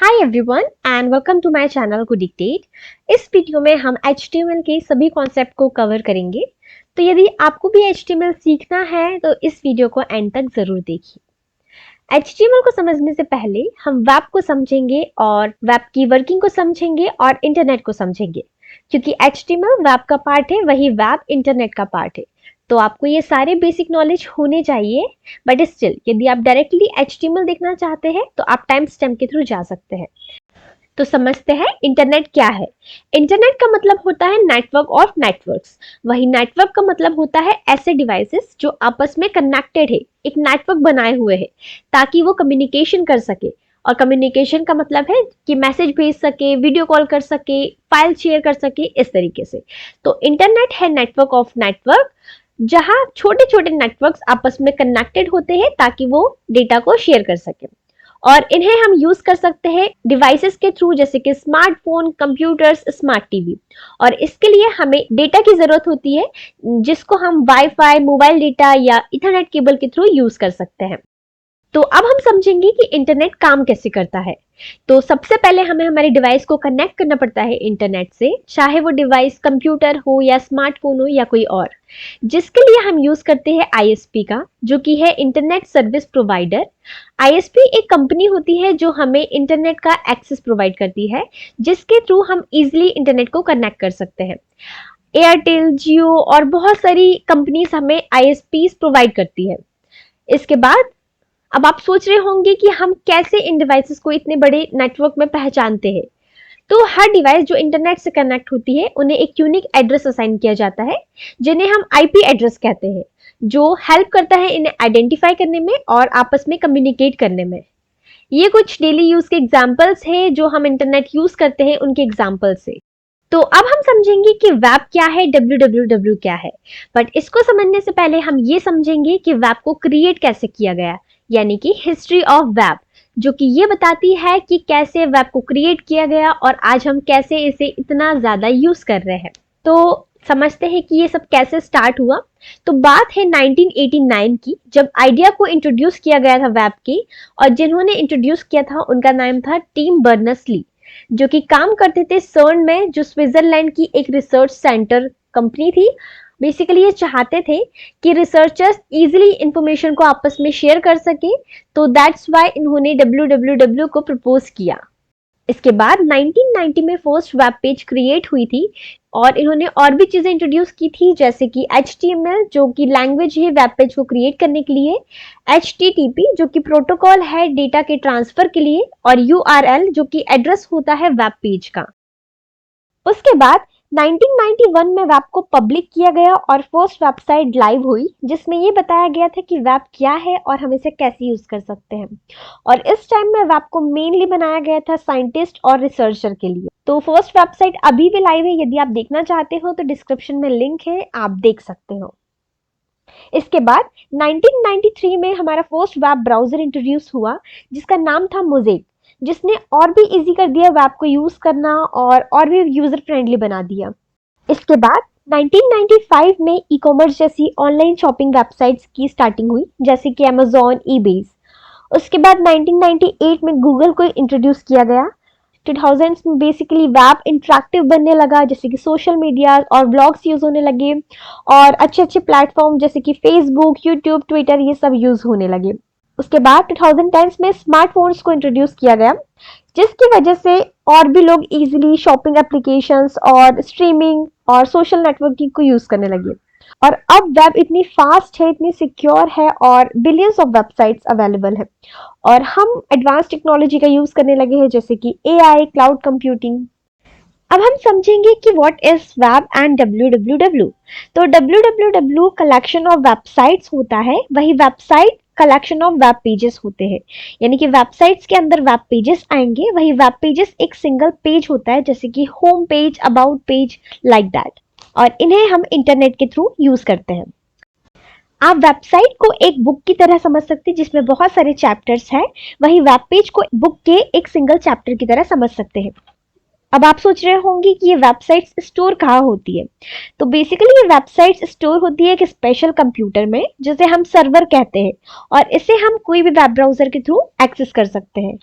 Hi everyone and welcome to my channel good dictate. इस video में हम HTML के सभी कॉन्सेप्ट को कवर करेंगे। तो यदि आपको भी HTML सीखना है तो इस वीडियो को एंड तक जरूर देखिए। HTML को समझने से पहले हम वेब को समझेंगे और वेब की वर्किंग को समझेंगे और इंटरनेट को समझेंगे, क्योंकि HTML वेब का पार्ट है, वही वेब इंटरनेट का पार्ट है। तो आपको ये सारे बेसिक नॉलेज होने चाहिए, बट स्टिल यदि आप डायरेक्टली HTML देखना चाहते हैं तो आप टाइम स्टैम्प के थ्रू जा सकते हैं। तो समझते हैं इंटरनेट क्या है। इंटरनेट का मतलब होता है नेटवर्क ऑफ नेटवर्क्स। वही नेटवर्क का मतलब होता है ऐसे डिवाइसेस जो आपस में कनेक्टेड है, एक नेटवर्क बनाए हुए है ताकि वो कम्युनिकेशन कर सके। और कम्युनिकेशन का मतलब है कि मैसेज भेज सके, वीडियो कॉल कर सके, फाइल शेयर कर सके, इस तरीके से। तो इंटरनेट है नेटवर्क ऑफ नेटवर्क, जहां छोटे छोटे नेटवर्क्स आपस में कनेक्टेड होते हैं ताकि वो डेटा को शेयर कर सके। और इन्हें हम यूज कर सकते हैं डिवाइसेस के थ्रू, जैसे कि स्मार्टफोन, कंप्यूटर्स, स्मार्ट टीवी। और इसके लिए हमें डेटा की जरूरत होती है, जिसको हम वाईफाई, मोबाइल डेटा या इथरनेट केबल के थ्रू यूज कर सकते हैं। तो अब हम समझेंगे कि इंटरनेट काम कैसे करता है। तो सबसे पहले हमें हमारे डिवाइस को कनेक्ट करना पड़ता है इंटरनेट से, चाहे वो डिवाइस कंप्यूटर हो या स्मार्टफोन हो या कोई और, जिसके लिए हम यूज करते हैं ISP का, जो कि है इंटरनेट सर्विस प्रोवाइडर। ISP एक कंपनी होती है जो हमें इंटरनेट का एक्सेस प्रोवाइड करती है, जिसके थ्रू हम इजिली इंटरनेट को कनेक्ट कर सकते हैं। एयरटेल, जियो और बहुत सारी कंपनीज हमें ISPs प्रोवाइड करती है। इसके बाद अब आप सोच रहे होंगे कि हम कैसे इन डिवाइसेस को इतने बड़े नेटवर्क में पहचानते हैं। तो हर डिवाइस जो इंटरनेट से कनेक्ट होती है उन्हें एक यूनिक एड्रेस असाइन किया जाता है, जिन्हें हम IP एड्रेस कहते हैं, जो हेल्प करता है इन्हें आइडेंटिफाई करने में और आपस में कम्युनिकेट करने में। ये कुछ डेली यूज के एग्जाम्पल्स हैं जो हम इंटरनेट यूज करते हैं उनके एग्जाम्पल से। तो अब हम समझेंगे कि वेब क्या है, www क्या है। बट इसको समझने से पहले हम ये समझेंगे कि वेब को क्रिएट कैसे किया गया, यानी कि हिस्ट्री ऑफ वेब, जो कि ये बताती है कि कैसे वेब को क्रिएट किया गया और आज हम कैसे इसे इतना ज्यादा यूज कर रहे हैं। तो समझते हैं कि ये सब कैसे स्टार्ट हुआ। तो बात है 1989 की, जब आइडिया को इंट्रोड्यूस किया गया था वेब की, और जिन्होंने इंट्रोड्यूस किया था उनका नाम था टिम बर्नर्स-ली, जो कि काम करते थे सर्न में, जो स्विट्जरलैंड की एक रिसर्च सेंटर कंपनी थी। बेसिकली ये चाहते थे कि रिसर्चर्स इजीली इंफॉर्मेशन को आपस में शेयर कर सके, तो दैट्स व्हाई इन्होंने www को प्रपोज किया। इसके बाद 1990 में फर्स्ट वेब पेज क्रिएट हुई थी, और इन्होंने और भी चीजें इंट्रोड्यूस की थी, जैसे कि HTML जो कि लैंग्वेज है वेब पेज को क्रिएट करने के लिए, HTTP जो कि प्रोटोकॉल है डेटा के ट्रांसफर के लिए, और URL जो कि एड्रेस होता है वेब पेज का। उसके बाद 1991 में वेब को पब्लिक किया गया और फर्स्ट वेबसाइट लाइव हुई, जिसमें ये बताया गया था कि वेब क्या है और हम इसे कैसे यूज कर सकते हैं। और इस टाइम में वेब को मेनली बनाया गया था साइंटिस्ट और रिसर्चर के लिए। तो फर्स्ट वेबसाइट अभी भी लाइव है, यदि आप देखना चाहते हो तो डिस्क्रिप्शन में लिंक है, आप देख सकते हो। इसके बाद 1993 में हमारा फर्स्ट वेब ब्राउजर इंट्रोड्यूस हुआ, जिसका नाम था मोज़ेक, जिसने और भी इजी कर दिया वेब को यूज करना और भी यूजर फ्रेंडली बना दिया। इसके बाद 1995 में ई कॉमर्स जैसी ऑनलाइन शॉपिंग वेबसाइट्स की स्टार्टिंग हुई, जैसे कि अमेजॉन, ईबेज। उसके बाद 1998 में गूगल को इंट्रोड्यूस किया गया। 2000s में बेसिकली वेब इंटरेक्टिव बनने लगा, जैसे कि सोशल मीडिया और ब्लॉग्स यूज होने लगे, और अच्छे अच्छे प्लेटफॉर्म जैसे कि फेसबुक, यूट्यूब, ट्विटर, ये सब यूज होने लगे। उसके बाद 2010s में स्मार्टफोन्स को इंट्रोड्यूस किया गया, जिसकी वजह से और भी लोग इजीली शॉपिंग एप्लीकेशंस और स्ट्रीमिंग और सोशल नेटवर्किंग को यूज करने लगे। और अब वेब इतनी फास्ट है, इतनी सिक्योर है, और बिलियंस ऑफ वेबसाइट्स अवेलेबल है, और हम एडवांस टेक्नोलॉजी का यूज करने लगे हैं, जैसे कि AI, क्लाउड कंप्यूटिंग। अब हम समझेंगे कि what is web and www। तो www कलेक्शन ऑफ वेबसाइट्स होता है, वही website collection of web pages होते हैं। यानी कि वेबसाइट्स के अंदर वेब पेजेस आएंगे, वही वेब पेजेस एक सिंगल पेज होता है, जैसे कि home page, about page, like that. और इन्हें हम इंटरनेट के थ्रू यूज करते हैं। आप वेबसाइट को एक बुक की तरह समझ सकते हैं, जिसमें बहुत सारे चैप्टर्स हैं, वही वेब पेज को बुक के एक सिंगल चैप्टर की तरह समझ सकते हैं। अब आप सोच रहे होंगे कि ये वेबसाइट्स स्टोर कहाँ होती है। तो बेसिकली ये वेबसाइट्स स्टोर होती है एक स्पेशल कंप्यूटर में, जिसे हम सर्वर कहते हैं, और इसे हम कोई भी वेब ब्राउजर के थ्रू एक्सेस कर सकते हैं।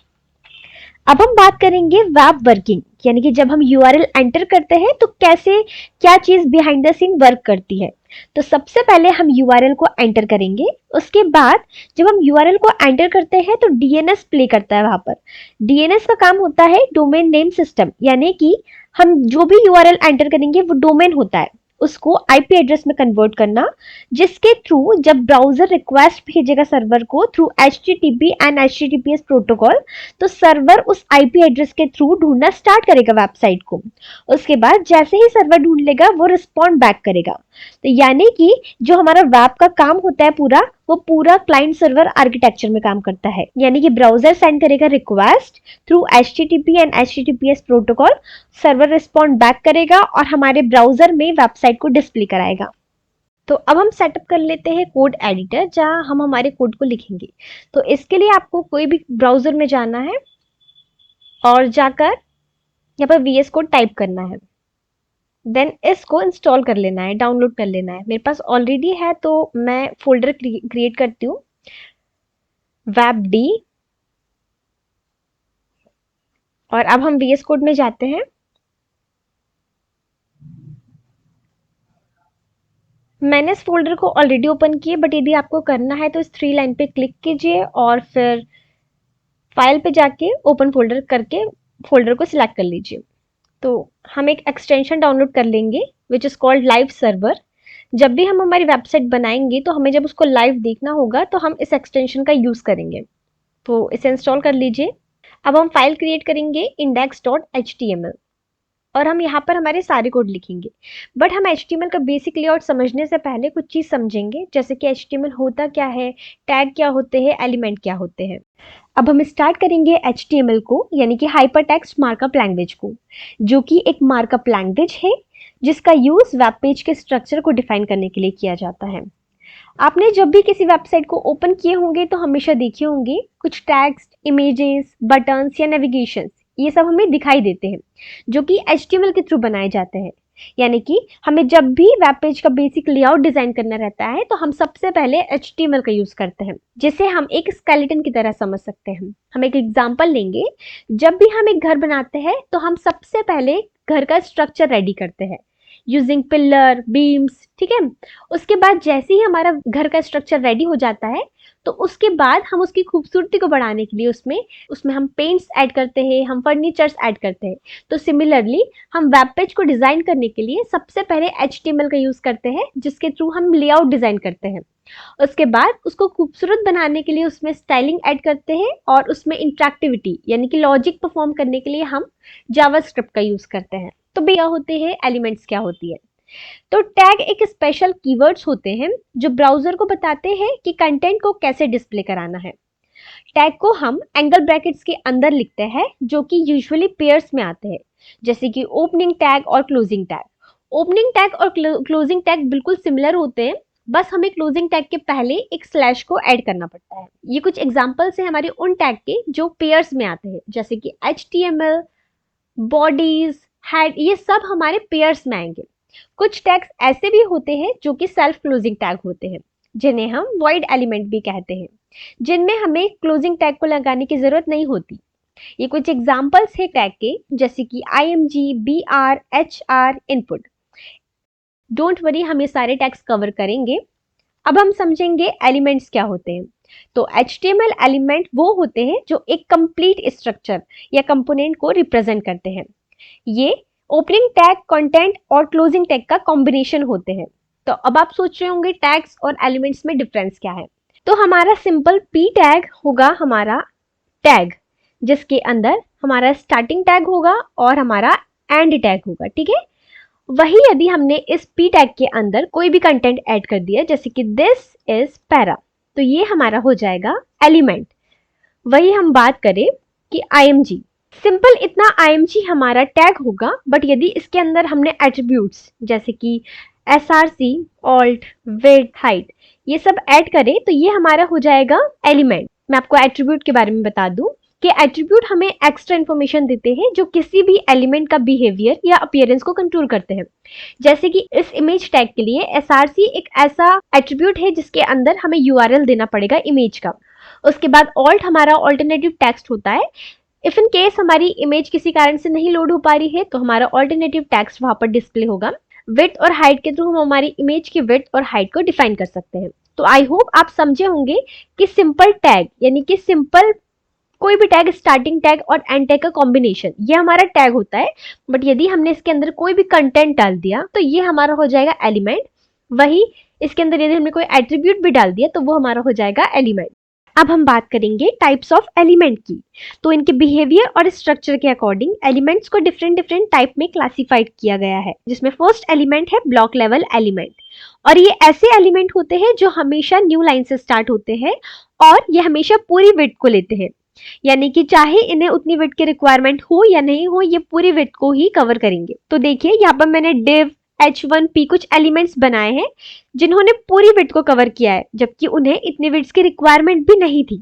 अब हम बात करेंगे वेब वर्किंग, यानी कि जब हम यूआरएल एंटर करते हैं तो कैसे क्या चीज बिहाइंड द सीन वर्क करती है। तो सबसे पहले हम यूआरएल को एंटर करेंगे। उसके बाद जब हम यूआरएल को एंटर करते हैं तो डीएनएस प्ले करता है वहां पर। डीएनएस का काम होता है डोमेन नेम सिस्टम, यानी कि हम जो भी यूआरएल एंटर करेंगे वो डोमेन होता है, उसको आईपी एड्रेस में कन्वर्ट करना, जिसके थ्रू जब ब्राउजर रिक्वेस्ट भेजेगा सर्वर को through HTTP and HTTPS protocol, तो सर्वर उस आईपी एड्रेस के थ्रू ढूंढना स्टार्ट करेगा वेबसाइट को। उसके बाद जैसे ही सर्वर ढूंढ लेगा वो रिस्पॉन्ड बैक करेगा। तो यानी कि जो हमारा वेब का काम होता है पूरा, वो पूरा क्लाइंट सर्वर आर्किटेक्चर में काम करता है। यानी कि ब्राउजर सेंड करेगा request through HTTP and HTTPS protocol, server respond back करेगा और हमारे ब्राउजर में वेबसाइट को डिस्प्ले कराएगा। तो अब हम सेटअप कर लेते हैं कोड एडिटर, जहां हम हमारे कोड को लिखेंगे। तो इसके लिए आपको कोई भी ब्राउजर में जाना है और जाकर यहाँ पर VS कोड टाइप करना है, देन इसको इंस्टॉल कर लेना है, डाउनलोड कर लेना है। मेरे पास ऑलरेडी है तो मैं फोल्डर क्रिएट करती हूँ, webd। और अब हम VS कोड में जाते हैं। मैंने इस फोल्डर को ऑलरेडी ओपन किया, बट यदि आपको करना है तो इस 3 लाइन पे क्लिक कीजिए और फिर फाइल पे जाके ओपन फोल्डर करके फोल्डर को सिलेक्ट कर लीजिए। तो हम एक एक्सटेंशन डाउनलोड कर लेंगे which is called live server. जब भी हम हमारी वेबसाइट बनाएंगे तो हमें जब उसको लाइव देखना होगा तो हम इस एक्सटेंशन का यूज़ करेंगे। तो इसे इंस्टॉल कर लीजिए। अब हम फाइल क्रिएट करेंगे index.html और हम यहाँ पर हमारे सारे कोड लिखेंगे। बट हम HTML का बेसिक लेआउट समझने से पहले कुछ चीज़ समझेंगे, जैसे कि HTML होता क्या है, टैग क्या होते हैं, एलिमेंट क्या होते हैं। अब हम स्टार्ट करेंगे HTML को, यानी कि हाइपरटेक्स्ट मार्कअप लैंग्वेज को, जो कि एक मार्कअप लैंग्वेज है जिसका यूज़ वेब पेज के स्ट्रक्चर को डिफाइन करने के लिए किया जाता है। आपने जब भी किसी वेबसाइट को ओपन किए होंगे तो हमेशा देखे होंगे कुछ टेक्स्ट, इमेजेस, बटन्स या नेविगेशंस, ये सब हमें दिखाई देते हैं जो कि HTML के थ्रू बनाए जाते हैं। यानी कि हमें जब भी वेब पेज का बेसिक लेआउट डिजाइन करना रहता है तो हम सबसे पहले HTML का यूज करते हैं, जिसे हम एक स्केलेटन की तरह समझ सकते हैं। हम एक एग्जांपल लेंगे। जब भी हम एक घर बनाते हैं तो हम सबसे पहले घर का स्ट्रक्चर रेडी करते हैं यूजिंग पिलर, बीम्स, ठीक है। उसके बाद जैसे ही हमारा घर का स्ट्रक्चर रेडी हो जाता है तो उसके बाद हम उसकी खूबसूरती को बढ़ाने के लिए उसमें हम पेंट्स ऐड करते हैं, हम फर्नीचर्स ऐड करते हैं। तो सिमिलरली हम वेब पेज को डिज़ाइन करने के लिए सबसे पहले HTML का यूज़ करते हैं, जिसके थ्रू हम लेआउट डिज़ाइन करते हैं। उसके बाद उसको खूबसूरत बनाने के लिए उसमें स्टाइलिंग ऐड करते हैं और उसमें इंटरेक्टिविटी यानी कि लॉजिक परफॉर्म करने के लिए हम जावास्क्रिप्ट का यूज़ करते हैं। तो क्या होते हैं एलिमेंट्स, क्या होती है। तो टैग एक स्पेशल कीवर्ड्स होते हैं जो ब्राउजर को बताते हैं कि कंटेंट को कैसे डिस्प्ले कराना है। टैग को हम एंगल ब्रैकेट्स के अंदर लिखते हैं जो कि यूजुअली पेयर्स में आते हैं, जैसे कि ओपनिंग टैग और क्लोजिंग टैग। ओपनिंग टैग और क्लोजिंग टैग बिल्कुल सिमिलर होते हैं, बस हमें क्लोजिंग टैग के पहले एक स्लैश को ऐड करना पड़ता है। ये कुछ एग्जांपल्स हैं हमारे उन टैग के जो पेयर्स में आते हैं, जैसे कि HTML, बॉडीज, हेड, ये सब हमारे पेयर्स में आएंगे। कुछ टैग्स ऐसे भी होते हैं जो कि सेल्फ क्लोजिंग टैग होते हैं, जिन्हें हम वॉइड एलिमेंट भी कहते हैं, जिनमें हमें क्लोजिंग टैग को लगाने की जरूरत नहीं होती। ये कुछ एग्जांपल्स है टैग के, जैसे कि IMG, BR, HR, input. Don't worry, हम ये सारे टैग्स कवर करेंगे। अब हम समझेंगे एलिमेंट्स क्या होते हैं। तो HTML एलिमेंट वो होते हैं जो एक कंप्लीट स्ट्रक्चर या कंपोनेंट को रिप्रेजेंट करते हैं। ये ओपनिंग टैग, कंटेंट और क्लोजिंग टैग का कॉम्बिनेशन होते हैं। तो अब आप सोच रहे होंगे टैग्स और एलिमेंट्स में डिफरेंस क्या है। तो हमारा सिंपल P टैग होगा हमारा टैग, जिसके अंदर हमारा स्टार्टिंग टैग होगा और हमारा एंड टैग होगा, ठीक है। वही यदि हमने इस P टैग के अंदर कोई भी कंटेंट ऐड कर दिया, जैसे कि दिस इज पैरा, तो ये हमारा हो जाएगा एलिमेंट। वही हम बात करें कि IMG, सिंपल इतना IMG हमारा टैग होगा, बट यदि इसके अंदर हमने एट्रीब्यूट्स जैसे कि SRC, ऑल्ट, विड्थ, हाइट, ये सब ऐड करें तो ये हमारा हो जाएगा एलिमेंट। मैं आपको एट्रीब्यूट के बारे में बता दूं कि एट्रीब्यूट हमें एक्स्ट्रा इन्फॉर्मेशन देते हैं जो किसी भी एलिमेंट का बिहेवियर या अपीयरेंस को कंट्रोल करते हैं। जैसे कि इस इमेज टैग के लिए SRC एक ऐसा एट्रीब्यूट है जिसके अंदर हमें URL देना पड़ेगा इमेज का। उसके बाद ऑल्ट हमारा ऑल्टरनेटिव टेक्स्ट होता है। इफ इन केस हमारी इमेज किसी कारण से नहीं लोड हो पा रही है तो हमारा ऑल्टरनेटिव टेक्स्ट वहां पर डिस्प्ले होगा। विड्थ और हाइट के थ्रू हम हमारी इमेज की विड्थ और हाइट को डिफाइन कर सकते हैं। तो आई होप आप समझे होंगे कि सिंपल टैग यानी कि सिंपल कोई भी टैग, स्टार्टिंग टैग और एंड टैग का कॉम्बिनेशन, ये हमारा टैग होता है। बट यदि हमने इसके अंदर कोई भी कंटेंट डाल दिया तो ये हमारा हो जाएगा एलिमेंट। वही इसके अंदर यदि हमने कोई एट्रीब्यूट भी डाल दिया तो वो हमारा हो जाएगा एलिमेंट। अब हम बात करेंगे टाइप्स ऑफ एलिमेंट की। तो इनके बिहेवियर और स्ट्रक्चर के अकॉर्डिंग एलिमेंट्स को डिफरेंट डिफरेंट टाइप में क्लासिफाइड किया गया है, जिसमें फर्स्ट एलिमेंट है ब्लॉक लेवल एलिमेंट। और ये ऐसे एलिमेंट होते हैं जो हमेशा न्यू लाइन से स्टार्ट होते हैं और ये हमेशा पूरी विड्थ को लेते हैं, यानी कि चाहे इन्हें उतनी विड्थ की रिक्वायरमेंट हो या नहीं हो, ये पूरी विड्थ को ही कवर करेंगे। तो देखिए यहाँ पर मैंने div, h1p कुछ एलिमेंट्स बनाए हैं जिन्होंने पूरी विड्थ को कवर किया है, जबकि उन्हें इतनी विड्थ की रिक्वायरमेंट भी नहीं थी।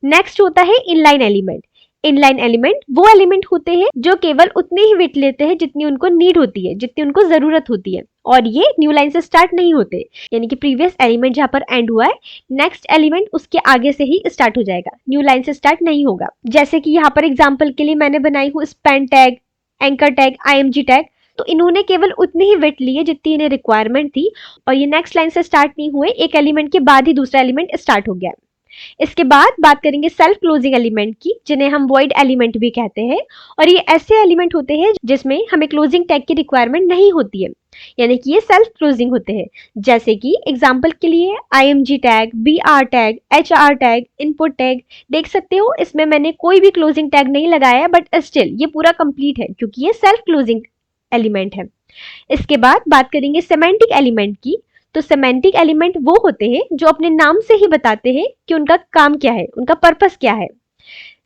नेक्स्ट होता है इनलाइन एलिमेंट। इनलाइन एलिमेंट वो एलिमेंट होते हैं जो केवल उतनी ही विड्थ लेते हैं जितनी उनको नीड होती है, जितनी उनको जरूरत होती है, और ये न्यू लाइन से स्टार्ट नहीं होते, यानी कि प्रीवियस एलिमेंट जहां पर एंड हुआ है नेक्स्ट एलिमेंट उसके आगे से ही स्टार्ट हो जाएगा, न्यू लाइन से स्टार्ट नहीं होगा। जैसे कि यहाँ पर एग्जाम्पल के लिए मैंने बनाई हूँ span tag, anchor tag, IMG tag. तो इन्होंने केवल उतनी ही विड्थ ली है जितनी इन्हें रिक्वायरमेंट थी, और ये नेक्स्ट लाइन से स्टार्ट नहीं हुए, एक एलिमेंट के बाद ही दूसरा एलिमेंट स्टार्ट हो गया। इसके बाद बात करेंगे सेल्फ क्लोजिंग एलिमेंट की, जिन्हें हम वॉइड एलिमेंट भी कहते हैं। और ये ऐसे एलिमेंट होते हैं जिसमें हमें क्लोजिंग टैग की रिक्वायरमेंट नहीं होती है, यानी कि ये सेल्फ क्लोजिंग होते हैं। जैसे कि एग्जांपल के लिए IMG tag, BR tag, HR tag, input tag. देख सकते हो इसमें मैंने कोई भी क्लोजिंग टैग नहीं लगाया, बट स्टिल ये पूरा कंप्लीट है क्योंकि ये सेल्फ क्लोजिंग एलिमेंट है। इसके बाद बात करेंगे सेमेंटिक एलिमेंट की। तो सेमेंटिक एलिमेंट वो होते हैं जो अपने नाम से ही बताते हैं कि उनका काम क्या है, उनका पर्पस क्या है।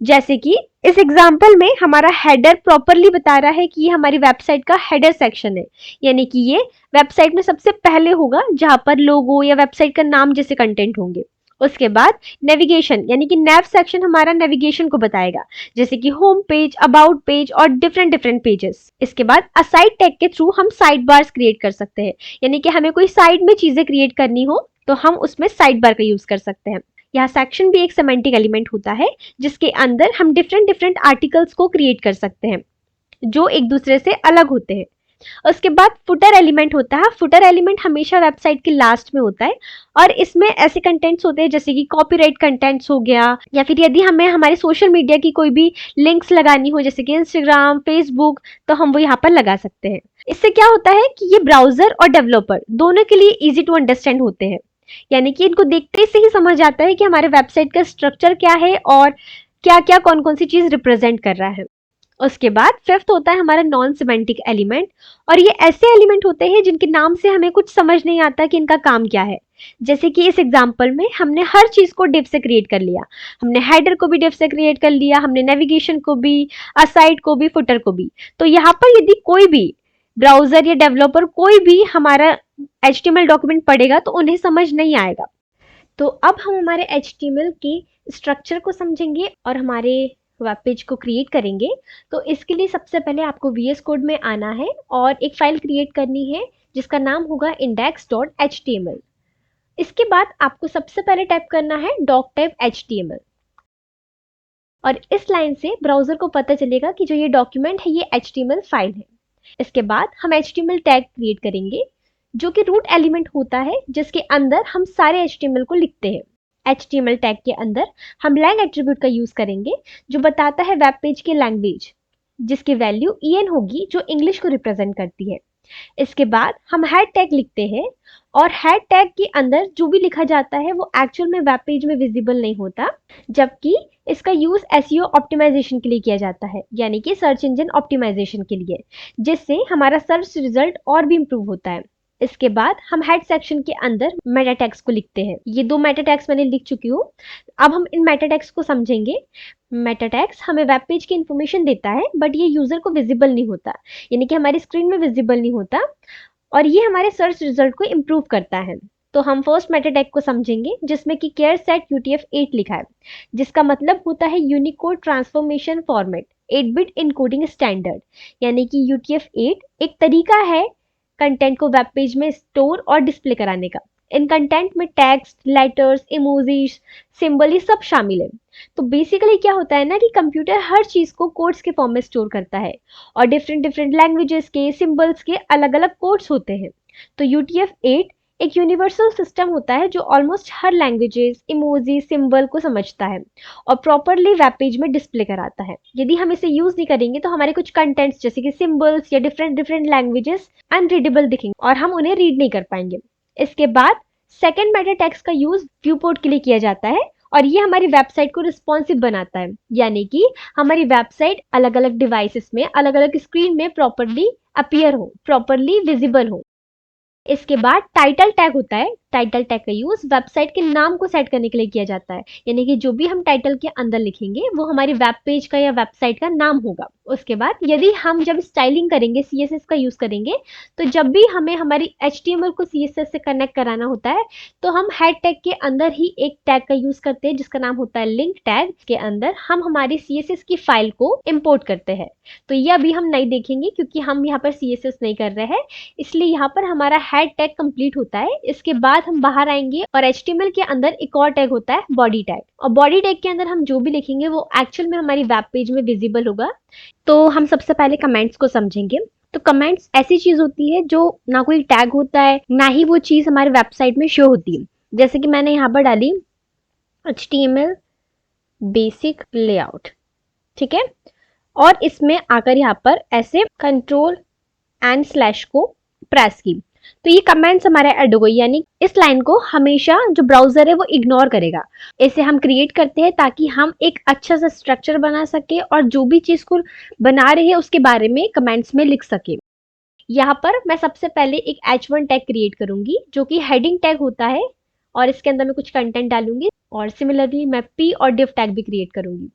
जैसे कि इस एग्जांपल में हमारा हेडर प्रॉपरली बता रहा है कि ये हमारी वेबसाइट का हेडर सेक्शन है, यानी कि ये वेबसाइट में सबसे पहले होगा जहां पर लोगो या वेबसाइट का नाम जैसे कंटेंट होंगे। उसके बाद नेविगेशन, यानी कि नेव सेक्शन हमारा नेविगेशन को बताएगा, जैसे कि होम पेज, अबाउट पेज और डिफरेंट डिफरेंट पेजेस। इसके बाद असाइड टैग के थ्रू हम साइड बार्स क्रिएट कर सकते हैं, यानी कि हमें कोई साइड में चीजें क्रिएट करनी हो तो हम उसमें साइड बार का यूज कर सकते हैं। यहाँ सेक्शन भी एक सेमेंटिक एलिमेंट होता है जिसके अंदर हम डिफरेंट डिफरेंट आर्टिकल्स को क्रिएट कर सकते हैं जो एक दूसरे से अलग होते हैं। उसके बाद फुटर एलिमेंट होता है। फुटर एलिमेंट हमेशा वेबसाइट के लास्ट में होता है और इसमें ऐसे कंटेंट्स होते हैं जैसे कि कॉपीराइट कंटेंट्स हो गया, या फिर यदि हमें हमारे सोशल मीडिया की कोई भी लिंक्स लगानी हो जैसे कि इंस्टाग्राम, फेसबुक, तो हम वो यहाँ पर लगा सकते हैं। इससे क्या होता है कि ये ब्राउजर और डेवलपर दोनों के लिए इजी टू अंडरस्टैंड होते हैं, यानी कि इनको देखते से ही समझ आता है कि हमारे वेबसाइट का स्ट्रक्चर क्या है और क्या क्या कौन कौन सी चीज रिप्रेजेंट कर रहा है। उसके बाद फिफ्थ होता है हमारा नॉन सिमेंटिक एलिमेंट, और ये ऐसे एलिमेंट होते हैं जिनके नाम से हमें कुछ समझ नहीं आता कि इनका काम क्या है। जैसे कि इस एग्जांपल में हमने हर चीज को डिव से क्रिएट कर लिया, हमने हेडर को भी डिव से क्रिएट कर लिया, हमने नेविगेशन को भी, असाइड को भी, फुटर को भी। तो यहाँ पर यदि कोई भी ब्राउजर या डेवलपर कोई भी हमारा HTML डॉक्यूमेंट पढ़ेगा तो उन्हें समझ नहीं आएगा। तो अब हम हमारे HTML के स्ट्रक्चर को समझेंगे और हमारे वेब पेज को क्रिएट करेंगे। तो इसके लिए सबसे पहले आपको VS कोड में आना है और एक फाइल क्रिएट करनी है जिसका नाम होगा index.html। इसके बाद आपको सबसे पहले टाइप करना है doc.html, और इस लाइन से ब्राउजर को पता चलेगा कि जो ये डॉक्यूमेंट है ये HTML फाइल है। इसके बाद हम HTML टैग क्रिएट करेंगे जो कि रूट एलिमेंट होता है जिसके अंदर हम सारे HTML को लिखते हैं। HTML टैग के अंदर हम लैंग एट्रीब्यूट का यूज करेंगे जो बताता है वेब पेज की लैंग्वेज, जिसकी वैल्यू EN होगी जो इंग्लिश को रिप्रेजेंट करती है। इसके बाद हम हेड टैग लिखते हैं और हेड टैग के अंदर जो भी लिखा जाता है वो एक्चुअल में वेब पेज में विजिबल नहीं होता, जबकि इसका यूज SEO ऑप्टिमाइजेशन के लिए किया जाता है, यानी कि सर्च इंजन ऑप्टिमाइजेशन के लिए, जिससे हमारा सर्च रिजल्ट और भी इंप्रूव होता है। इसके बाद हम हेड सेक्शन के अंदर मेटा टैग्स को लिखते हैं। ये 2 मेटा टैग्स मैंने लिख चुकी हूँ। अब हम इन मेटा टैग्स को समझेंगे। मेटा टैग्स हमें वेब पेज की इंफॉर्मेशन देता है बट ये यूजर को विजिबल नहीं होता, यानी कि हमारी स्क्रीन में विजिबल नहीं होता, और ये हमारे सर्च रिजल्ट को इम्प्रूव करता है। तो हम फर्स्ट मेटा टैग को समझेंगे जिसमें कि केयर सेट UTF-8 लिखा है, जिसका मतलब होता है Unicode transformation format eight bit encoding standard, यानी कि UTF-8 एक तरीका है कंटेंट को वेब पेज में स्टोर और डिस्प्ले कराने का। इन कंटेंट में टेक्स्ट, लेटर्स, इमोजीज, सिंबल ये सब शामिल है। तो बेसिकली क्या होता है ना कि कंप्यूटर हर चीज को कोड्स के फॉर्म में स्टोर करता है और डिफरेंट डिफरेंट लैंग्वेजेस के सिंबल्स के अलग अलग कोड्स होते हैं। तो UTF-8 एक यूनिवर्सल सिस्टम होता है जो ऑलमोस्ट हर लैंग्वेजेस, इमोजी, सिंबल को समझता है और प्रॉपरली वेब पेज में डिस्प्ले कराता है। यदि हम इसे यूज नहीं करेंगे तो हमारे कुछ कंटेंट्स जैसे कि सिंबल्स या डिफरेंट डिफरेंट लैंग्वेजेस अनरीडेबल दिखेंगे और हम उन्हें रीड नहीं कर पाएंगे। इसके बाद सेकंड मेटा टेक्स्ट का यूज व्यू पोर्ट के लिए किया जाता है और ये हमारी वेबसाइट को रिस्पॉन्सिव बनाता है, यानी कि हमारी वेबसाइट अलग अलग डिवाइसेस में, अलग अलग स्क्रीन में प्रॉपरली अपीयर हो, प्रॉपरली विजिबल हो। इसके बाद टाइटल टैग होता है। टाइटल टैग का यूज वेबसाइट के नाम को सेट करने के लिए किया जाता है, यानी कि जो भी हम टाइटल के अंदर लिखेंगे वो हमारी वेब पेज का या वेबसाइट का नाम होगा। उसके बाद यदि हम जब स्टाइलिंग करेंगे, CSS का यूज करेंगे, तो जब भी हमें हमारी HTML को CSS से कनेक्ट कराना होता है तो हम हेड टैग के अंदर ही एक टैग का यूज करते हैं जिसका नाम होता है लिंक टैग। के अंदर हम हमारी CSS की फाइल को इम्पोर्ट करते हैं। तो ये अभी हम नहीं देखेंगे क्योंकि हम यहाँ पर CSS नहीं कर रहे हैं, इसलिए यहाँ पर हमारा हेड टैग कंप्लीट होता है। इसके बाद हम बाहर आएंगे और HTML के अंदर एक और टैग होता है बॉडी टैग, और बॉडी टैग के अंदर हम जो भी लिखेंगे वो एक्चुअल में हमारी वेब पेज में विजिबल होगा। तो हम सबसे पहले कमेंट्स को समझेंगे। तो कमेंट्स ऐसी चीज होती है जो ना कोई टैग होता है, ना ही वो चीज हमारे वेबसाइट में शो होती है। जैसे कि मैंने यहाँ पर डाली HTML बेसिक लेआउट, ठीक है, और इसमें आकर यहाँ पर ऐसे Ctrl+/ को प्रेस की, तो ये कमेंट्स हमारे ऐड हो गई, यानी इस लाइन को हमेशा जो ब्राउजर है वो इग्नोर करेगा। इसे हम क्रिएट करते हैं ताकि हम एक अच्छा सा स्ट्रक्चर बना सके और जो भी चीज को बना रहे हैं उसके बारे में कमेंट्स में लिख सके। यहाँ पर मैं सबसे पहले एक H1 टैग क्रिएट करूंगी जो कि हेडिंग टैग होता है और इसके अंदर मैं कुछ कंटेंट डालूंगी, और सिमिलरली मैं P और div टैग भी क्रिएट करूंगी।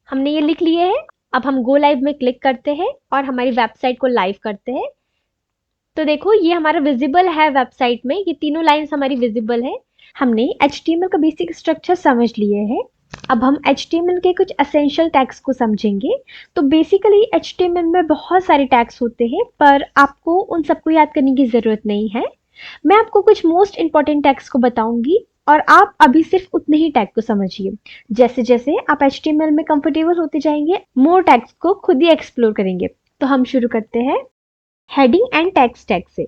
हमने ये लिख लिए हैं। अब हम गो लाइव में क्लिक करते हैं और हमारी वेबसाइट को लाइव करते हैं। तो देखो ये हमारा विजिबल है वेबसाइट में, ये तीनों लाइंस हमारी विजिबल है। हमने HTML का बेसिक स्ट्रक्चर समझ लिए हैं। अब हम HTML के कुछ एसेंशियल टैग्स को समझेंगे। तो बेसिकली HTML में बहुत सारे टैग्स होते हैं, पर आपको उन सबको याद करने की ज़रूरत नहीं है। मैं आपको कुछ मोस्ट इंपॉर्टेंट टैग्स को बताऊंगी और आप अभी सिर्फ उतने ही टैग को समझिए। जैसे जैसे आप HTML में कंफर्टेबल होते जाएंगे, मोर टैग्स को खुद ही एक्सप्लोर करेंगे। तो हम शुरू करते हैं हेडिंग एंड टैग्स टैग से।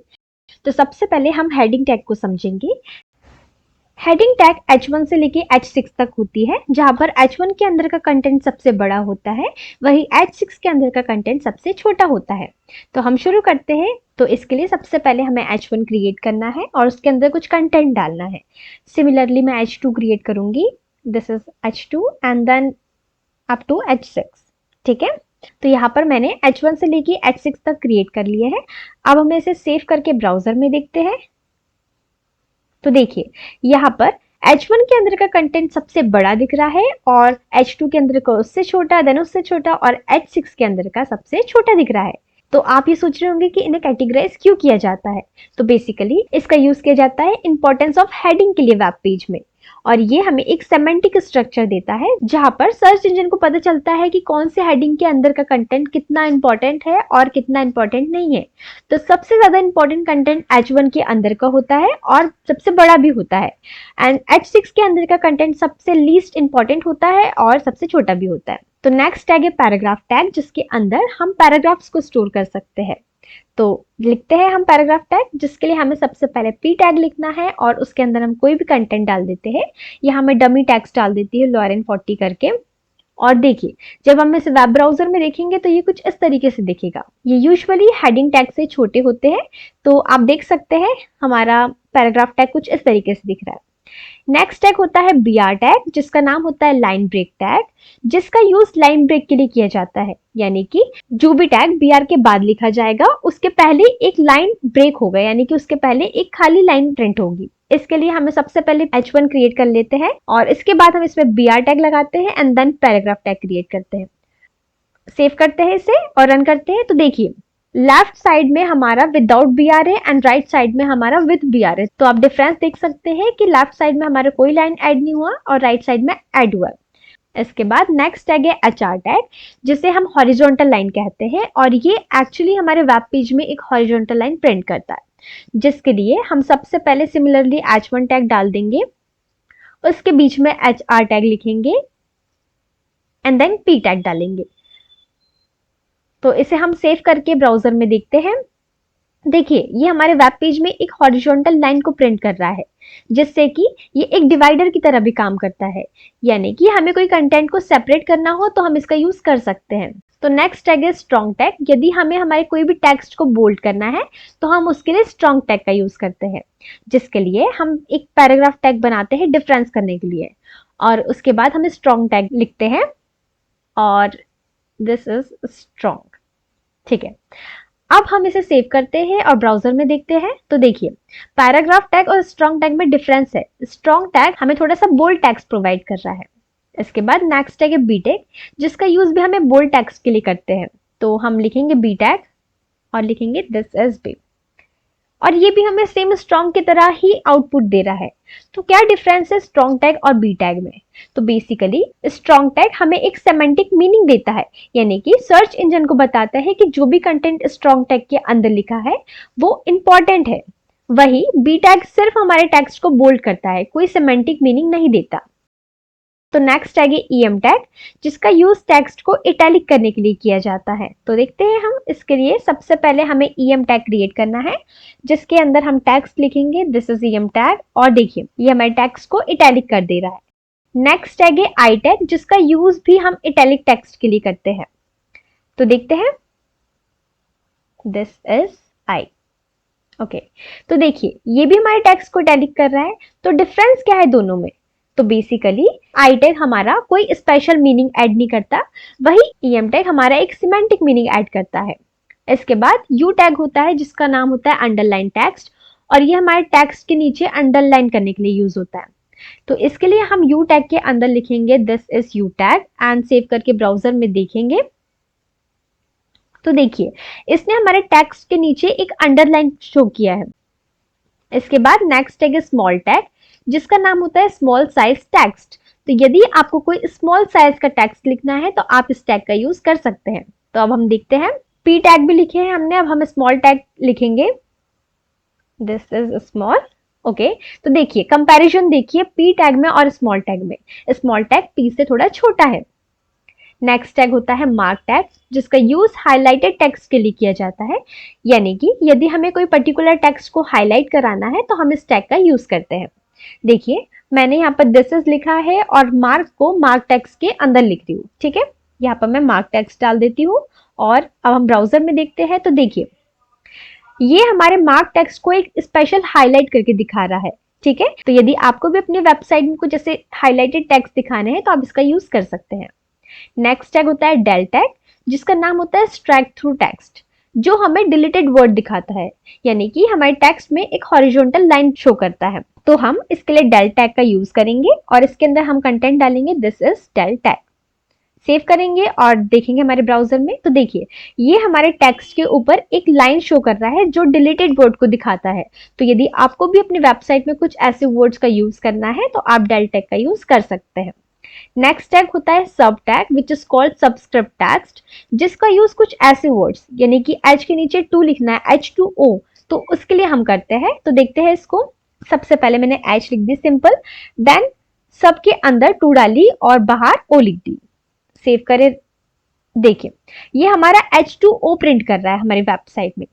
तो सबसे पहले हम हेडिंग टैग को समझेंगे। हेडिंग टैग H1 से लेके H6 तक होती है, जहां पर H1 के अंदर का कंटेंट सबसे बड़ा होता है, वही H6 के अंदर का कंटेंट सबसे छोटा होता है। तो हम शुरू करते हैं। तो इसके लिए सबसे पहले हमें H1 क्रिएट करना है और उसके अंदर कुछ कंटेंट डालना है। सिमिलरली मैं H2 क्रिएट करूंगी, this is H2 and then up to H6, ठीक है। तो यहाँ पर मैंने H1 से लेके H6 तक क्रिएट कर लिए हैं। अब हम इसे सेव करके ब्राउजर में देखते हैं। तो देखिए यहाँ पर H1 के अंदर का कंटेंट सबसे बड़ा दिख रहा है और H2 के अंदर का उससे छोटा, देन उससे छोटा, और H6 के अंदर का सबसे छोटा दिख रहा है। तो आप ये सोच रहे होंगे कि इन्हें कैटेगराइज क्यों किया जाता है। तो बेसिकली इसका यूज किया जाता है इंपॉर्टेंस ऑफ हेडिंग के लिए वेब पेज में, और ये हमें एक सेमेंटिक स्ट्रक्चर देता है जहां पर सर्च इंजन को पता चलता है कि कौन से हेडिंग के अंदर का कंटेंट कितना इंपॉर्टेंट है और कितना इंपॉर्टेंट नहीं है। तो सबसे ज्यादा इंपॉर्टेंट कंटेंट H1 के अंदर का होता है और सबसे बड़ा भी होता है, एंड H6 के अंदर का कंटेंट सबसे लीस्ट इंपॉर्टेंट होता है और सबसे छोटा भी होता है। तो नेक्स्ट टैग है पैराग्राफ टैग, जिसके अंदर हम पैराग्राफ्स को स्टोर कर सकते हैं। तो लिखते हैं हम पैराग्राफ टैग, जिसके लिए हमें सबसे पहले P टैग लिखना है और उसके अंदर हम कोई भी कंटेंट डाल देते हैं। यहाँ मैं डमी टैग्स डाल देती हूँ लॉरेन 40 करके। और देखिए जब हम इसे वेब ब्राउजर में देखेंगे तो ये कुछ इस तरीके से दिखेगा। ये यूजुअली हेडिंग टैग से छोटे होते हैं, तो आप देख सकते हैं हमारा पैराग्राफ टैग कुछ इस तरीके से दिख रहा है। नेक्स्ट टैग होता है BR टैग, जिसका नाम होता है लाइन ब्रेक टैग, जिसका यूज लाइन ब्रेक के लिए किया जाता है, यानी कि जो भी टैग BR के बाद लिखा जाएगा उसके पहले एक लाइन ब्रेक होगा, यानी कि उसके पहले एक खाली लाइन प्रिंट होगी। इसके लिए हमें सबसे पहले H1 क्रिएट कर लेते हैं और इसके बाद हम इसमें BR टैग लगाते हैं and then paragraph tag create करते हैं। सेव करते हैं इसे और रन करते हैं। तो देखिए लेफ्ट साइड में हमारा विदाउट BR है एंड राइट साइड में हमारा विद BR है। तो आप डिफरेंस देख सकते हैं कि लेफ्ट साइड में हमारा कोई लाइन ऐड नहीं हुआ और राइट साइड में ऐड हुआ। इसके बाद नेक्स्ट टैग है HR टैग, जिसे हम हॉरिजॉन्टल लाइन कहते हैं, और ये एक्चुअली हमारे वेब पेज में एक हॉरिजॉन्टल लाइन प्रिंट करता है। जिसके लिए हम सबसे पहले सिमिलरली h1 टैग डाल देंगे, उसके बीच में hr टैग लिखेंगे एंड देन p टैग डालेंगे। तो इसे हम सेव करके ब्राउजर में देखते हैं। देखिए ये हमारे वेब पेज में एक हॉरिजॉन्टल लाइन को प्रिंट कर रहा है, जिससे कि ये एक डिवाइडर की तरह भी काम करता है, यानी कि हमें कोई कंटेंट को सेपरेट करना हो तो हम इसका यूज कर सकते हैं। तो नेक्स्ट टैग है स्ट्रॉन्ग टैग। यदि हमें हमारे कोई भी टेक्स्ट को बोल्ड करना है तो हम उसके लिए स्ट्रॉन्ग टैग का यूज करते हैं, जिसके लिए हम एक पैराग्राफ टैग बनाते हैं डिफरेंस करने के लिए, और उसके बाद हम स्ट्रॉन्ग टैग लिखते हैं और दिस इज स्ट्रॉन्ग। ठीक है, अब हम इसे सेव करते हैं और ब्राउजर में देखते हैं। तो देखिए पैराग्राफ टैग और स्ट्रॉन्ग टैग में डिफरेंस है। स्ट्रॉन्ग टैग हमें थोड़ा सा बोल्ड टेक्स्ट प्रोवाइड कर रहा है। इसके बाद नेक्स्ट टैग है बी टैग, जिसका यूज भी हमें बोल्ड टेक्स्ट के लिए करते हैं। तो हम लिखेंगे बी टैग और लिखेंगे दिस इज बी, और ये भी हमें सेम स्ट्रॉन्ग की तरह ही आउटपुट दे रहा है। तो क्या डिफरेंस है स्ट्रॉन्ग टैग और बी टैग में? तो बेसिकली स्ट्रॉन्ग टैग हमें एक सेमेंटिक मीनिंग देता है, यानी कि सर्च इंजन को बताता है कि जो भी कंटेंट स्ट्रॉन्ग टैग के अंदर लिखा है वो इंपॉर्टेंट है। वही बी टैग सिर्फ हमारे टेक्स्ट को बोल्ड करता है, कोई सेमेंटिक मीनिंग नहीं देता। तो नेक्स्ट टैग है ईएम टैग, जिसका यूज टेक्स्ट को इटैलिक करने के लिए किया जाता है। तो देखते हैं हम इसके लिए। सबसे पहले हमें ईएम टैग क्रिएट करना है, जिसके अंदर हम टेक्स्ट लिखेंगे दिस इज ईएम टैग, और देखिए ये हमारे टेक्स्ट को इटैलिक कर दे रहा है। नेक्स्ट टैग है आई टैग, जिसका यूज भी हम इटैलिक टेक्स्ट के लिए करते हैं। तो देखते हैं दिस इज आई। ओके, तो देखिए ये भी हमारे टेक्स्ट को इटैलिक कर रहा है। तो डिफरेंस क्या है दोनों में? तो बेसिकली आई टैग हमारा कोई स्पेशल मीनिंग ऐड नहीं करता, वही ईएम टैग हमारा एक सिमेंटिक मीनिंग ऐड करता है। इसके बाद यू टैग होता है, जिसका नाम होता है अंडरलाइन टेक्स्ट, और ये हमारे टेक्स्ट के नीचे अंडरलाइन करने के लिए यूज होता है। तो इसके लिए हम यू टैग के अंदर लिखेंगे this is you tag and save करके ब्राउजर में देखेंगे। तो देखिए इसने हमारे टेक्स्ट के नीचे एक अंडरलाइन शो किया है। इसके बाद नेक्स्ट टैग है स्मॉल टैग, जिसका नाम होता है स्मॉल साइज टेक्स्ट। तो यदि आपको कोई स्मॉल साइज का टेक्स्ट लिखना है तो आप इस टैग का यूज कर सकते हैं। तो अब हम देखते हैं, पी टैग भी लिखे हैं हमने, अब हम स्मॉल टैग लिखेंगे दिस इज स्मॉल। ओके, तो देखिए कंपैरिजन देखिए पी टैग में और स्मॉल टैग में, स्मॉल टैग पी से थोड़ा छोटा है। नेक्स्ट टैग होता है मार्क टैग, जिसका यूज हाईलाइटेड टेक्स्ट के लिए किया जाता है, यानी कि यदि हमें कोई पर्टिकुलर टेक्स्ट को हाईलाइट कराना है तो हम इस टैग का यूज करते हैं। देखिए मैंने यहाँ पर दिस इज लिखा है और मार्क को मार्क टेक्स्ट के अंदर लिख रही हूँ। ठीक है, यहाँ पर मैं मार्क टेक्स्ट डाल देती हूँ और अब हम ब्राउजर में देखते हैं। तो देखिए ये हमारे मार्क टेक्स्ट को एक स्पेशल हाईलाइट करके दिखा रहा है। ठीक है, तो यदि आपको भी अपनी वेबसाइट में कुछ ऐसे हाईलाइटेड टेक्स्ट दिखाने हैं तो आप इसका यूज कर सकते हैं। नेक्स्ट टैग होता है डेल टैग, जिसका नाम होता है स्ट्राइक थ्रू टेक्स्ट, जो हमें डिलीटेड वर्ड दिखाता है, यानी कि हमारे टेक्स्ट में एक हॉरिजॉन्टल लाइन शो करता है। तो हम इसके लिए डेल टैग का यूज करेंगे और इसके अंदर हम कंटेंट डालेंगे this is del tag, save करेंगे और देखेंगे हमारे ब्राउजर में। तो देखिए ये हमारे टेक्स्ट के ऊपर एक लाइन शो कर रहा है जो डिलीटेड वर्ड को दिखाता है। तो यदि आपको भी अपनी वेबसाइट में कुछ ऐसे वर्ड्स का यूज करना है तो आप डेल टैग का यूज कर सकते हैं। नेक्स्ट टैग होता है सब tag, which is called subscript text, जिसका यूज कुछ ऐसे वर्ड्स, यानी कि एच के नीचे टू लिखना है H2O, तो उसके लिए हम करते हैं। तो देखते हैं इसको। सबसे पहले मैंने एच लिख दी सिंपल, देन सब के अंदर टू डाली और बाहर ओ लिख दी, सेव करे। देखिए ये हमारा H2O प्रिंट कर रहा है हमारी वेबसाइट में।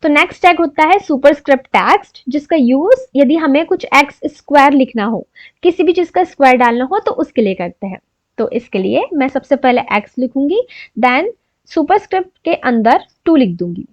तो नेक्स्ट टैग होता है सुपरस्क्रिप्ट टेक्स्ट, जिसका यूज यदि हमें कुछ एक्स स्क्वायर लिखना हो, किसी भी चीज का स्क्वायर डालना हो तो उसके लिए करते हैं। तो इसके लिए मैं सबसे पहले एक्स लिखूंगी, देन सुपरस्क्रिप्ट के अंदर 2 लिख दूंगी,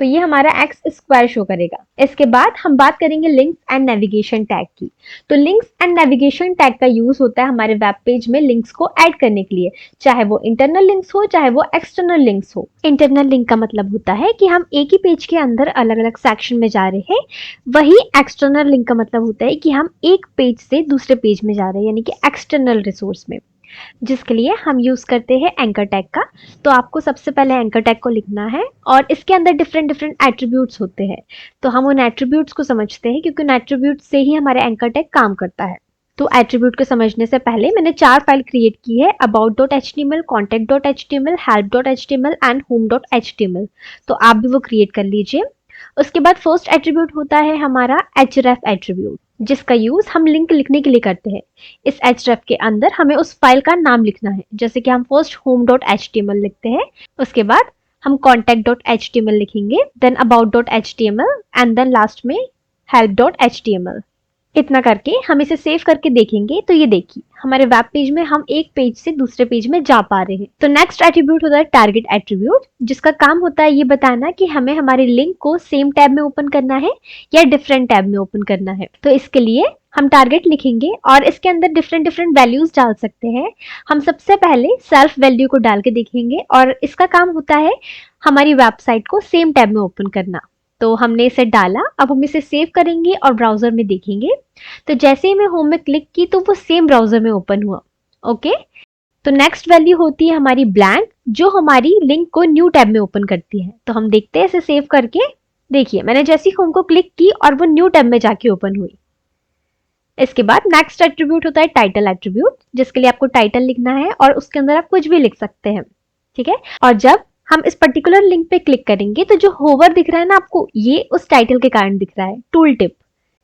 तो ये हमारा एक्स स्क्वायर शो करेगा। इसके बाद हम बात करेंगे लिंक्स एंड नेविगेशन टैग की। तो लिंक्स एंड नेविगेशन टैग का यूज होता है हमारे वेब पेज में लिंक्स को ऐड करने के लिए, चाहे वो इंटरनल लिंक्स हो चाहे वो एक्सटर्नल लिंक्स हो। इंटरनल लिंक का मतलब होता है कि हम एक ही पेज के अंदर अलग अलग सेक्शन में जा रहे हैं, वही एक्सटर्नल लिंक का मतलब होता है कि हम एक पेज से दूसरे पेज में जा रहे हैं, यानी कि एक्सटर्नल रिसोर्स में, जिसके लिए हम यूज करते हैं एंकर टैग का। तो आपको सबसे पहले एंकर टैग को लिखना है और इसके अंदर डिफरेंट एट्रीब्यूट्स होते हैं, तो हम उन एट्रीब्यूट्स को समझते हैं, क्योंकि उन एट्रीब्यूट्स से ही हमारे एंकर टैग काम करता है। तो एट्रीब्यूट को समझने से पहले मैंने 4 फाइल क्रिएट की है, about.html, contact.html, help.html and home.html। तो आप भी वो क्रिएट कर लीजिए। उसके बाद फर्स्ट एट्रीब्यूट होता है हमारा href एट्रीब्यूट, जिसका यूज हम लिंक लिखने के लिए करते हैं। इस href के अंदर हमें उस फाइल का नाम लिखना है, जैसे कि हम फर्स्ट home.html लिखते हैं, उसके बाद हम contact.html लिखेंगे, then about.html and then last में help.html। इतना करके हम इसे सेव करके देखेंगे तो ये देखिए हमारे वेब पेज में हम एक पेज से दूसरे पेज में जा पा रहे हैं। तो नेक्स्ट एट्रीब्यूट होता है टारगेट एट्रीब्यूट, जिसका काम होता है ये बताना कि हमें हमारे लिंक को सेम टैब में ओपन करना है या डिफरेंट टैब में ओपन करना है। तो इसके लिए हम टारगेट लिखेंगे और इसके अंदर डिफरेंट डिफरेंट वैल्यूज डाल सकते हैं। हम सबसे पहले सेल्फ वैल्यू को डाल के देखेंगे और इसका काम होता है हमारी वेबसाइट को सेम टैब में ओपन करना। तो हमने इसे डाला, अब हम इसे सेव करेंगे और ब्राउजर में देखेंगे। तो जैसे ही मैं होम में क्लिक की तो वो सेम ब्राउजर में ओपन हुआ। ओके, तो नेक्स्ट वैल्यू होती है हमारी ब्लैंक, जो हमारी लिंक को न्यू टैब में ओपन करती है। तो हम देखते हैं इसे सेव करके। देखिए मैंने जैसे ही होम को क्लिक की और वो न्यू टैब में जाके ओपन हुई। इसके बाद नेक्स्ट एट्रीब्यूट होता है टाइटल एट्रीब्यूट, जिसके लिए आपको टाइटल लिखना है और उसके अंदर आप कुछ भी लिख सकते हैं, ठीक है। और जब हम इस पर्टिकुलर लिंक पे क्लिक करेंगे तो जो होवर दिख रहा है ना आपको, ये उस टाइटल के कारण दिख रहा है, टूल टिप।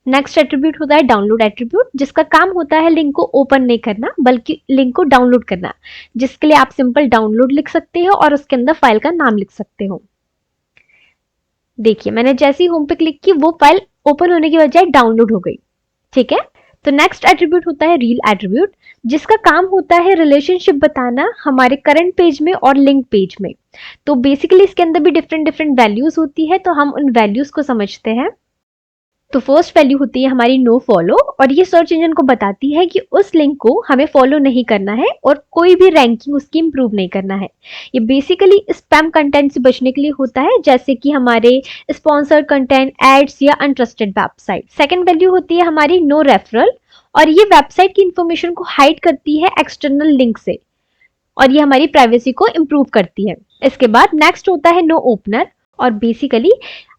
नेक्स्ट एट्रीब्यूट होता है डाउनलोड एट्रीब्यूट, जिसका काम होता है लिंक को ओपन नहीं करना बल्कि लिंक को डाउनलोड करना, जिसके लिए आप सिंपल डाउनलोड लिख सकते हो और उसके अंदर फाइल का नाम लिख सकते हो। देखिए मैंने जैसे ही होम पे क्लिक की वो फाइल ओपन होने की बजाय डाउनलोड हो गई, ठीक है। तो नेक्स्ट एट्रीब्यूट होता है रील एट्रीब्यूट, जिसका काम होता है रिलेशनशिप बताना हमारे करंट पेज में और लिंक पेज में। तो बेसिकली इसके अंदर भी डिफरेंट डिफरेंट वैल्यूज होती है, तो हम उन वैल्यूज को समझते हैं। तो फर्स्ट वैल्यू होती है हमारी नो फॉलो, और ये सर्च इंजन को बताती है कि उस लिंक को हमें फॉलो नहीं करना है और कोई भी रैंकिंग उसकी इंप्रूव नहीं करना है। ये बेसिकली स्पैम कंटेंट से बचने के लिए होता है, जैसे कि हमारे स्पॉन्सर्ड कंटेंट, एड्स या अनट्रस्टेड वेबसाइट। सेकंड वैल्यू होती है हमारी नो रेफरल, और ये वेबसाइट की इंफॉर्मेशन को हाइड करती है एक्सटर्नल लिंक से, और ये हमारी प्राइवेसी को इम्प्रूव करती है। इसके बाद नेक्स्ट होता है नो ओपनर, और बेसिकली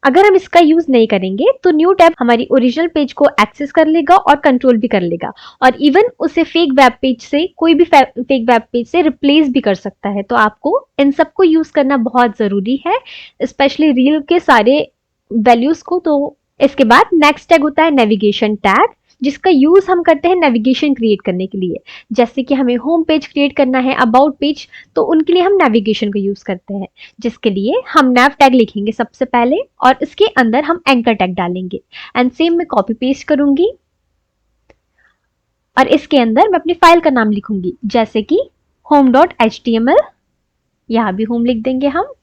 अगर हम इसका यूज नहीं करेंगे तो न्यू टैब हमारी ओरिजिनल पेज को एक्सेस कर लेगा और कंट्रोल भी कर लेगा, और इवन उसे फेक वेब पेज से, कोई भी फेक वेब पेज से रिप्लेस भी कर सकता है। तो आपको इन सबको यूज करना बहुत जरूरी है, स्पेशली रील के सारे वैल्यूज को। तो इसके बाद नेक्स्ट टैग होता है नेविगेशन टैग, जिसका यूज हम करते हैं नेविगेशन क्रिएट करने के लिए। जैसे कि हमें होम पेज क्रिएट करना है, अबाउट पेज, तो उनके लिए हम नेविगेशन का यूज करते हैं, जिसके लिए हम नैव टैग लिखेंगे सबसे पहले और इसके अंदर हम एंकर टैग डालेंगे। एंड सेम मैं कॉपी पेस्ट करूंगी और इसके अंदर मैं अपनी फाइल का नाम लिखूंगी, जैसे कि home.html, यहां भी होम लिख देंगे हम,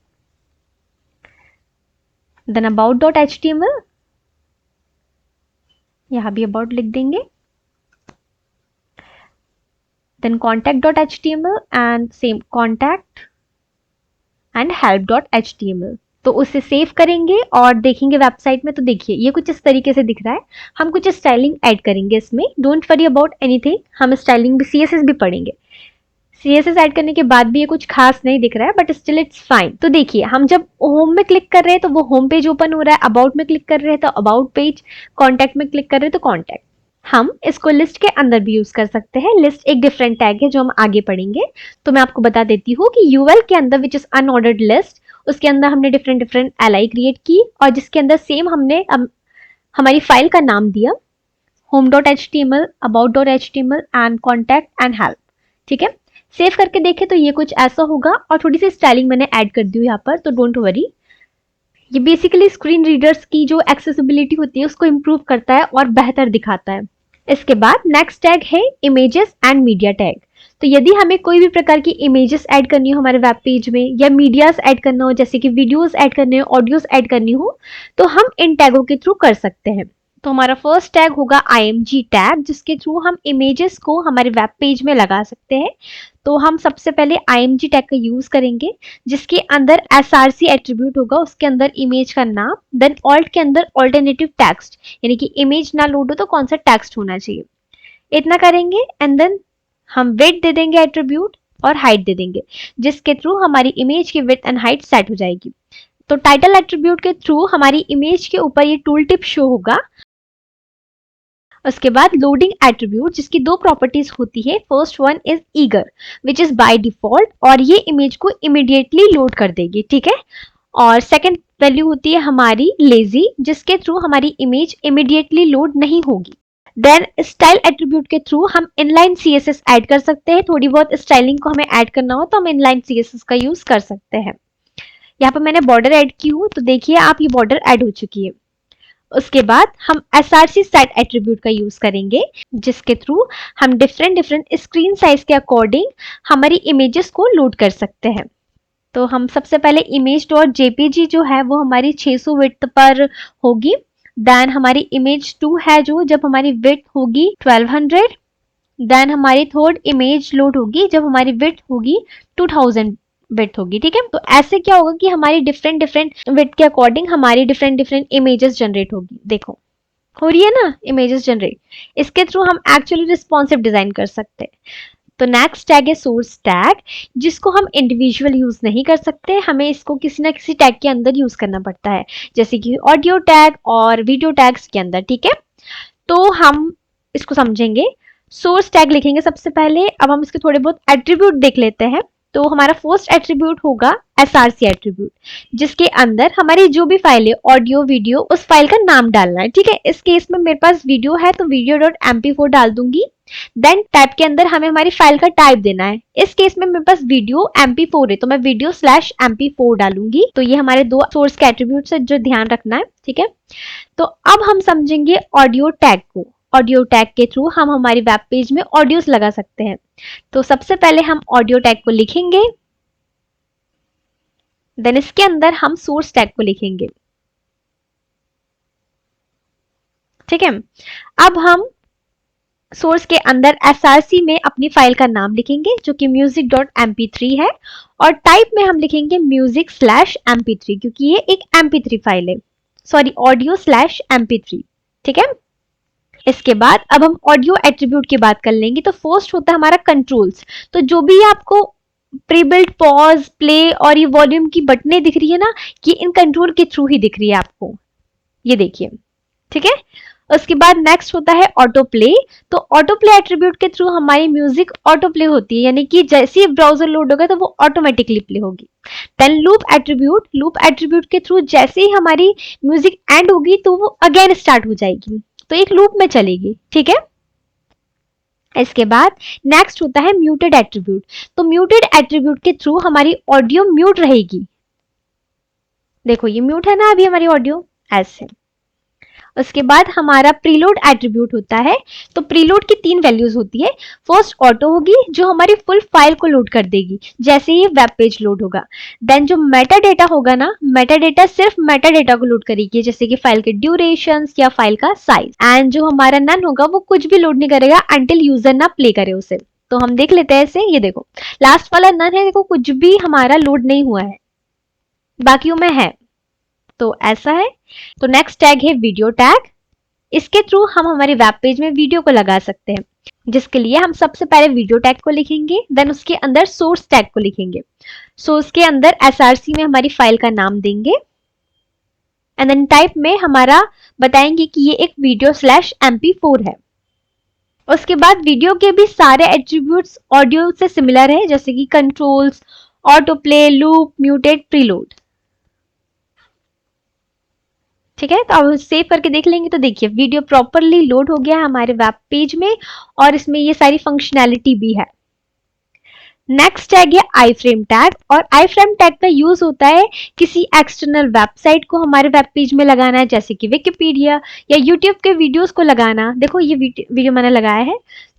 देन about.html, यहां भी अबाउट लिख देंगे, then contact.html and same contact and help.html। तो उसे सेव करेंगे और देखेंगे वेबसाइट में। तो देखिए ये कुछ इस तरीके से दिख रहा है। हम कुछ स्टाइलिंग ऐड करेंगे इसमें, डोंट वरी अबाउट एनीथिंग, हम स्टाइलिंग भी CSS भी पढ़ेंगे। CSS ऐड करने के बाद भी ये कुछ खास नहीं दिख रहा है, बट स्टिल इट्स फाइन। तो देखिए हम जब होम में क्लिक कर रहे हैं तो वो होम पेज ओपन हो रहा है, अबाउट में क्लिक कर रहे हैं तो अबाउट पेज, कॉन्टैक्ट में क्लिक कर रहे हैं तो कॉन्टैक्ट। हम इसको लिस्ट के अंदर भी यूज कर सकते हैं। लिस्ट एक डिफरेंट टैग है जो हम आगे पढ़ेंगे। तो मैं आपको बता देती हूँ कि UL के अंदर विच इज अनऑर्डर्ड लिस्ट, उसके अंदर हमने डिफरेंट डिफरेंट LI क्रिएट की, और जिसके अंदर सेम हमने हमारी फाइल का नाम दिया home.html, about.html and contact and help, ठीक है। सेव करके देखें तो ये कुछ ऐसा होगा, और थोड़ी सी स्टाइलिंग मैंने ऐड कर दी यहाँ पर, तो डोंट वरी। ये बेसिकली स्क्रीन रीडर्स की जो एक्सेसिबिलिटी होती है उसको इम्प्रूव करता है और बेहतर दिखाता है। इसके बाद नेक्स्ट टैग है इमेजेस एंड मीडिया टैग। तो यदि हमें कोई भी प्रकार की इमेजेस ऐड करनी हो हमारे वेब पेज में, या मीडियाज ऐड करना हो, जैसे कि वीडियोस ऐड करने हो, ऑडियोस ऐड करनी हो, तो हम इन टैगों के थ्रू कर सकते हैं। तो हमारा फर्स्ट टैग होगा IMG टैग, जिसके थ्रू हम इमेजेस को हमारे वेब पेज में लगा सकते हैं। तो हम सबसे पहले IMG टैग का यूज करेंगे, जिसके अंदर SRC एट्रीब्यूट होगा, उसके अंदर इमेज का नाम, देन ऑल्ट के अंदर ऑल्टरनेटिव टेक्स्ट, यानी कि इमेज ना लोड हो तो कौन सा टेक्स्ट होना चाहिए, इतना करेंगे। एंड देन हम विड्थ दे देंगे एट्रीब्यूट और हाइट दे देंगे, जिसके थ्रू हमारी इमेज की विड्थ एंड हाइट सेट हो जाएगी। तो टाइटल एट्रीब्यूट के थ्रू हमारी इमेज के ऊपर ये टूल टिप शो होगा। उसके बाद लोडिंग एट्रीब्यूट, जिसकी दो प्रॉपर्टीज होती है। First one is eager, which is by default, और ये इमेज को इमीडिएटली लोड कर देगी, ठीक है। और सेकंड वैल्यू होती है हमारी लेजी, जिसके थ्रू हमारी इमेज इमीडिएटली लोड नहीं होगी। देन स्टाइल एट्रीब्यूट के थ्रू हम इनलाइन सीएसएस ऐड कर सकते हैं। थोड़ी बहुत स्टाइलिंग को हमें ऐड करना हो तो हम इनलाइन सीएसएस का यूज कर सकते हैं। यहाँ पर मैंने बॉर्डर ऐड की हूँ, तो देखिए आप ये बॉर्डर ऐड हो चुकी है। उसके बाद हम एसआरसी सेट एट्रीब्यूट का यूज करेंगे, जिसके थ्रू हम डिफरेंट डिफरेंट स्क्रीन साइज के अकॉर्डिंग हमारी इमेजेस को लोड कर सकते हैं। तो हम सबसे पहले इमेज डॉट जेपीजी जो है वो हमारी 600 विड्थ पर होगी। देन हमारी इमेज 2 है जो, जब हमारी विड्थ होगी 1200। देन हमारी थर्ड इमेज लोड होगी जब हमारी विड्थ होगी 2000 विड्थ होगी। ठीक है, तो ऐसे क्या होगा कि हमारी डिफरेंट डिफरेंट विड्थ के अकॉर्डिंग हमारी डिफरेंट डिफरेंट इमेजेस जनरेट होगी। देखो हो रही है ना इमेजेस जनरेट। इसके थ्रू हम एक्चुअली रिस्पॉन्सिव डिजाइन कर सकते हैं। तो नेक्स्ट टैग है सोर्स टैग, जिसको हम इंडिविजुअल यूज नहीं कर सकते, हमें इसको किसी ना किसी टैग के अंदर यूज करना पड़ता है, जैसे कि ऑडियो टैग और वीडियो टैग्स के अंदर। ठीक है, तो हम इसको समझेंगे। सोर्स टैग लिखेंगे सबसे पहले। अब हम इसके थोड़े बहुत एट्रीब्यूट देख लेते हैं। तो हमारा फर्स्ट एट्रीब्यूट होगा एसआरसी एट्रीब्यूट, जिसके अंदर हमारी जो भी फाइल है ऑडियो वीडियो, उस फाइल का नाम डालना है। ठीक है, इस केस में मेरे पास वीडियो है तो वीडियो डॉट mp4 डाल दूंगी। देन टाइप के अंदर हमें हमारी फाइल का टाइप देना है। इस केस में मेरे पास वीडियो mp4 है तो मैं वीडियो स्लैश mp4 डालूंगी। तो ये हमारे दो सोर्स के एट्रीब्यूट्स है जो ध्यान रखना है। ठीक है, तो अब हम समझेंगे ऑडियो टैग को। ऑडियो टैग के थ्रू हम हमारी वेब पेज में ऑडियोस लगा सकते हैं। तो सबसे पहले हम ऑडियो टैग को लिखेंगे, देन इसके अंदर हम सोर्स टैग को लिखेंगे। ठीक है, अब हम सोर्स के अंदर एसआरसी में अपनी फाइल का नाम लिखेंगे जो कि music.mp3 है, और टाइप में हम लिखेंगे music/mp3 क्योंकि ये एक mp3 फाइल है, सॉरी ऑडियो स्लैश mp3। ठीक है, इसके बाद अब हम ऑडियो एट्रीब्यूट की बात कर लेंगे। तो फर्स्ट होता है हमारा कंट्रोल्स। तो जो भी आपको प्रीबिल्ट पॉज प्ले और ये वॉल्यूम की बटनें दिख रही है ना, ये इन कंट्रोल के थ्रू ही दिख रही है आपको, ये देखिए। ठीक है, उसके बाद नेक्स्ट होता है ऑटो प्ले। तो ऑटो प्ले एट्रीब्यूट के थ्रू हमारी म्यूजिक ऑटो प्ले होती है, यानी कि जैसे ही ब्राउजर लोड होगा तो वो ऑटोमेटिकली प्ले होगी। Then loop attribute, loop attribute के थ्रू जैसे ही हमारी म्यूजिक एंड होगी तो वो अगेन स्टार्ट हो जाएगी, तो एक लूप में चलेगी। ठीक है, इसके बाद नेक्स्ट होता है म्यूटेड एट्रीब्यूट। तो म्यूटेड एट्रीब्यूट के थ्रू हमारी ऑडियो म्यूट रहेगी। देखो ये म्यूट है ना अभी हमारी ऑडियो, ऐसे। उसके बाद हमारा प्रीलोड एट्रीब्यूट होता है। तो प्रीलोड की 3 वैल्यूज होती है। फर्स्ट ऑटो होगी जो हमारी फुल फाइल को लोड कर देगी जैसे ही वेब पेज लोड होगा। देन जो मेटा डेटा होगा ना, मेटा डेटा सिर्फ मेटा डेटा को लोड करेगी, जैसे कि फाइल के ड्यूरेशन या फाइल का साइज। एंड जो हमारा नन होगा वो कुछ भी लोड नहीं करेगा अंटिल यूजर ना प्ले करे उसे। तो हम देख लेते हैं ऐसे, ये देखो लास्ट वाला नन है, देखो कुछ भी हमारा लोड नहीं हुआ है, बाकियों में है। तो ऐसा है। तो नेक्स्ट टैग है वीडियो टैग। इसके थ्रू हम हमारी वेब पेज में वीडियो को लगा सकते हैं, जिसके लिए हम सबसे पहले वीडियो टैग को लिखेंगे, देन उसके अंदर सोर्स टैग को लिखेंगे। सोर्स के अंदर एसआरसी में हमारी फाइल का नाम देंगे, एंड देन टाइप में हमारा बताएंगे कि ये एक वीडियो स्लैश mp4 है। उसके बाद वीडियो के भी सारे एट्रीब्यूट्स ऑडियो से सिमिलर है, जैसे कि controls, auto play, loop, muted, preload. ठीक है, तो अब सेव करके देख लेंगे तो देखिए वीडियो प्रॉपरली लोड हो गया है हमारे वेब पेज में, और इसमें ये सारी फंक्शनैलिटी भी है। नेक्स्ट टैग है आई फ्रेम टैग, और आई फ्रेम टैग का यूज होता है किसी एक्सटर्नल वेबसाइट को हमारे वेब पेज में लगाना है, जैसे कि विकिपीडिया या यूट्यूब के वीडियोस को लगाना। देखो ये वीडियो मैंने लगाया है,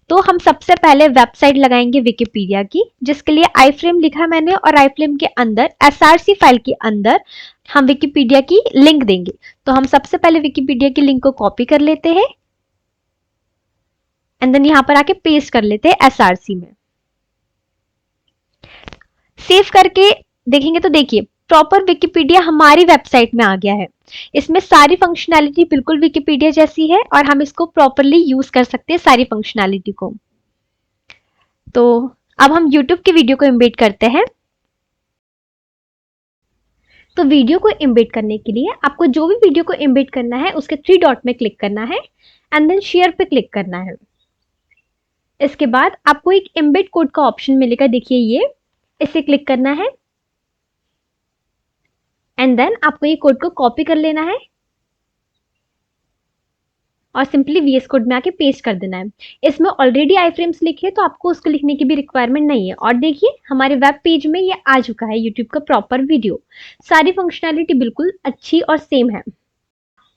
तो हम सबसे पहले वेबसाइट लगाएंगे विकिपीडिया की, जिसके लिए आई फ्रेम लिखा मैंने, और आई फ्रेम के अंदर एसआरसी फाइल के अंदर हम विकिपीडिया की लिंक देंगे। तो हम सबसे पहले विकिपीडिया की लिंक को कॉपी कर लेते हैं, एंड देन यहां पर आके पेस्ट कर लेते हैं एसआरसी में। सेव करके देखेंगे तो देखिए प्रॉपर विकिपीडिया हमारी वेबसाइट में आ गया है। इसमें सारी फंक्शनैलिटी बिल्कुल विकिपीडिया जैसी है, और हम इसको प्रॉपरली यूज कर सकते हैं सारी फंक्शनैलिटी को। तो अब हम यूट्यूब की वीडियो को एम्बेड करते हैं। तो वीडियो को एम्बेड करने के लिए आपको जो भी वीडियो को एम्बेड करना है उसके 3 डॉट में क्लिक करना है, एंड देन शेयर पे क्लिक करना है। इसके बाद आपको एक एम्बेड कोड का ऑप्शन मिलेगा, देखिए ये, इसे क्लिक करना है, एंड देन आपको ये कोड को कॉपी कर लेना है और सिंपली वीएस कोड में आके पेस्ट कर देना है। इसमें ऑलरेडी आई फ्रेम्स लिखे तो आपको उसको लिखने की भी रिक्वायरमेंट नहीं है। और देखिए हमारे वेब पेज में ये आ चुका है यूट्यूब का प्रॉपर वीडियो। सारी फंक्शनैलिटी बिल्कुल अच्छी और सेम है।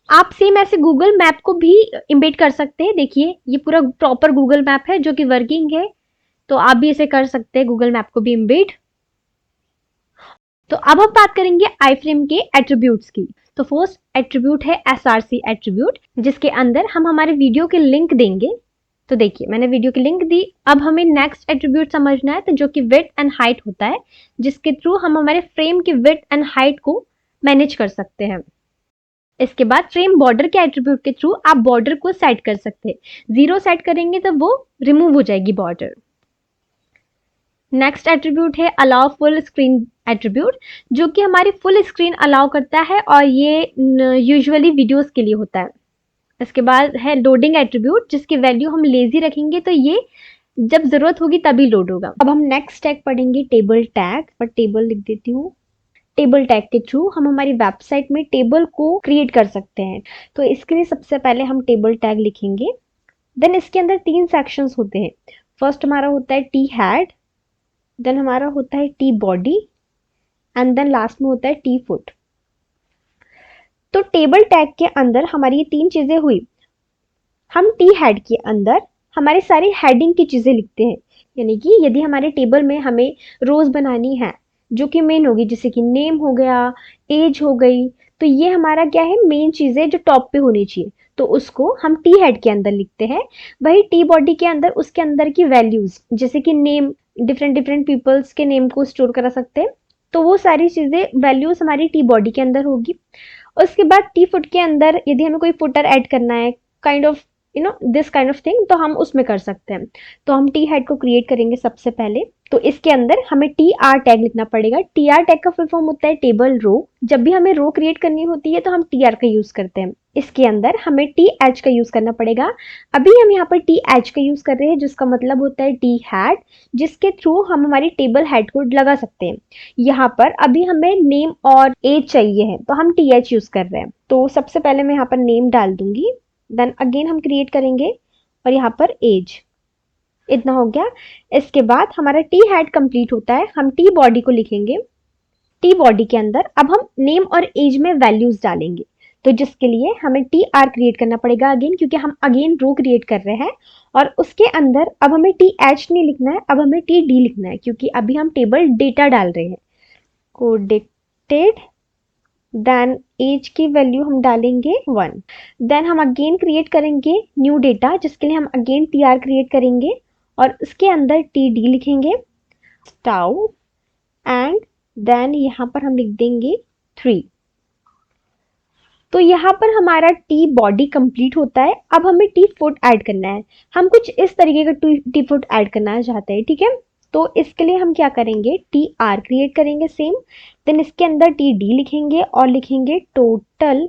आप सेम ऐसे गूगल मैप को भी इम्बेड कर सकते हैं। देखिए ये पूरा प्रॉपर गूगल मैप है जो कि वर्किंग है, तो आप भी इसे कर सकते हैं गूगल मैप को भी इम्बेड। तो अब हम बात करेंगे आई फ्रेम के एट्रीब्यूट्स की। तो फर्स्ट एट्रीब्यूट है एसआरसी एट्रीब्यूट, जिसके अंदर हम हमारे वीडियो के लिंक देंगे। तो देखिए मैंने वीडियो की लिंक दी। अब हमें नेक्स्ट एट्रीब्यूट समझना है, तो जो कि विड्थ एंड हाइट होता है, जिसके थ्रू हम हमारे फ्रेम की विड्थ एंड हाइट को मैनेज कर सकते हैं। इसके बाद फ्रेम बॉर्डर के एट्रीब्यूट के थ्रू आप बॉर्डर को सेट कर सकते हैं। 0 सेट करेंगे तो वो रिमूव हो जाएगी बॉर्डर। नेक्स्ट एट्रीब्यूट है अलाउ फुल स्क्रीन एट्रीब्यूट, जो कि हमारी फुल स्क्रीन अलाउ करता है और ये यूजुअली वीडियोस के लिए होता है। इसके बाद है लोडिंग एट्रीब्यूट, जिसकी वैल्यू हम लेजी रखेंगे तो ये जब जरूरत होगी तभी लोड होगा। अब हम नेक्स्ट टैग पढ़ेंगे टेबल टैग, पर टेबल लिख देती हूँ। टेबल टैग के थ्रू हम हमारी वेबसाइट में टेबल को क्रिएट कर सकते हैं। तो इसके लिए सबसे पहले हम टेबल टैग लिखेंगे। देन इसके अंदर 3 सेक्शंस होते हैं। फर्स्ट हमारा होता है टी हेड, देन हमारा होता है T body and then last में होता है टी फुट। तो टेबल टैग के अंदर हमारी ये 3 चीजें हुई। हम टी हेड के अंदर हमारे सारी हेडिंग की चीजें लिखते हैं, यानी कि यदि हमारे टेबल में हमें रोज बनानी है जो कि मेन होगी, जैसे कि नेम हो गया, एज हो गई, तो ये हमारा क्या है, मेन चीजें जो टॉप पे होनी चाहिए, तो उसको हम टी हेड के अंदर लिखते हैं। वही टी बॉडी के अंदर उसके अंदर की वैल्यूज, जैसे कि नेम, डिफरेंट डिफरेंट पीपल्स के नेम को स्टोर करा सकते हैं, तो वो सारी चीजें वैल्यूज हमारी टी बॉडी के अंदर होगी। उसके बाद टी फुट के अंदर यदि हमें कोई फुटर ऐड करना है, kind of this kind of thing, तो हम उसमें कर सकते हैं। तो हम टी हेड को क्रिएट करेंगे सबसे पहले। तो इसके अंदर हमें टी आर टैग लिखना पड़ेगा। टी आर टैग का फुल फॉर्म होता है टेबल रो। जब भी हमें रो क्रिएट करनी होती है तो हम टी आर का यूज करते हैं। इसके अंदर हमें टी एच का यूज करना पड़ेगा। अभी हम यहाँ पर टी एच का यूज कर रहे हैं, जिसका मतलब होता है टी हैड, जिसके थ्रू हम हमारी टेबल हेड को लगा सकते हैं। यहाँ पर अभी हमें नेम और एज चाहिए है, तो हम टी एच यूज कर रहे हैं। तो सबसे पहले मैं यहाँ पर नेम डाल दूंगी, देन अगेन हम क्रिएट करेंगे और यहाँ पर एज, इतना हो गया। इसके बाद हमारा टी हेड कंप्लीट होता है। हम टी बॉडी को लिखेंगे। टी बॉडी के अंदर अब हम नेम और एज में वैल्यूज डालेंगे, तो जिसके लिए हमें टी आर क्रिएट करना पड़ेगा अगेन, क्योंकि हम अगेन रो क्रिएट कर रहे हैं। और उसके अंदर अब हमें टी एच नहीं लिखना है, अब हमें टी डी लिखना है, क्योंकि अभी हम टेबल डेटा डाल रहे हैं। कोडेटेड, देन एज की वैल्यू हम डालेंगे 1। देन हम अगेन क्रिएट करेंगे न्यू डेटा, जिसके लिए हम अगेन टी आर क्रिएट करेंगे और उसके अंदर टी डी लिखेंगे, स्टाउ, एंड देन यहाँ पर हम लिख देंगे 3। तो यहाँ पर हमारा टी बॉडी कंप्लीट होता है। अब हमें टी फुट ऐड करना है। हम कुछ इस तरीके का टी फुट ऐड करना चाहते हैं, ठीक है। तो इसके लिए हम क्या करेंगे, टी आर क्रिएट करेंगे सेम, देन इसके अंदर टी डी लिखेंगे और लिखेंगे टोटल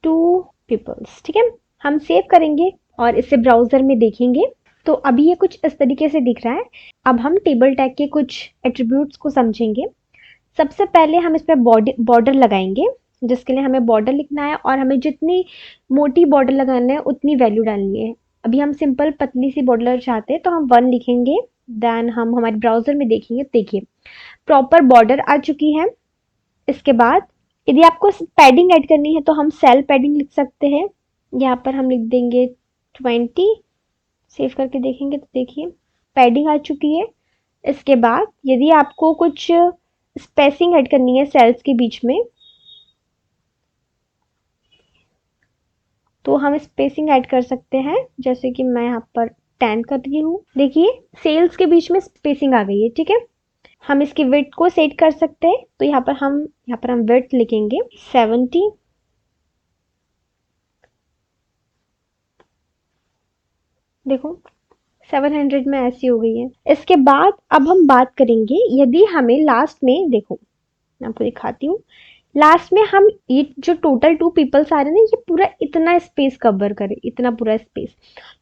2 पीपल्स, ठीक है। हम सेव करेंगे और इसे ब्राउजर में देखेंगे। तो अभी ये कुछ इस तरीके से दिख रहा है। अब हम टेबल टैग के कुछ एट्रीब्यूट्स को समझेंगे। सबसे पहले हम इस पर बॉर्डर लगाएंगे, जिसके लिए हमें बॉर्डर लिखना है और हमें जितनी मोटी बॉर्डर लगाना है उतनी वैल्यू डालनी है। अभी हम सिंपल पतली सी बॉर्डर चाहते हैं, तो हम 1 लिखेंगे। देन हम हमारे ब्राउजर में देखेंगे, देखिए प्रॉपर बॉर्डर आ चुकी है। इसके बाद यदि आपको पैडिंग ऐड करनी है तो हम सेल पैडिंग लिख सकते हैं। यहाँ पर हम लिख देंगे 20। सेव करके देखेंगे तो देखिए पैडिंग आ चुकी है। इसके बाद यदि आपको कुछ स्पेसिंग ऐड करनी है सेल्स के बीच में, तो हम स्पेसिंग ऐड कर सकते हैं, जैसे कि मैं यहाँ पर 10 कर रही हूँ। देखिए सेल्स के बीच में स्पेसिंग आ गई है, ठीक है। हम इसकी विड्थ को सेट कर सकते हैं, तो यहाँ पर हम विड्थ लिखेंगे 70। देखो 700 में ऐसी हो गई है। इसके बाद अब हम बात करेंगे, यदि हमें लास्ट में, देखो मैं आपको दिखाती हूँ, लास्ट में हम ये जो टोटल 2 पीपल्स आ रहे हैं ना, ये पूरा इतना स्पेस कवर करे, इतना पूरा स्पेस।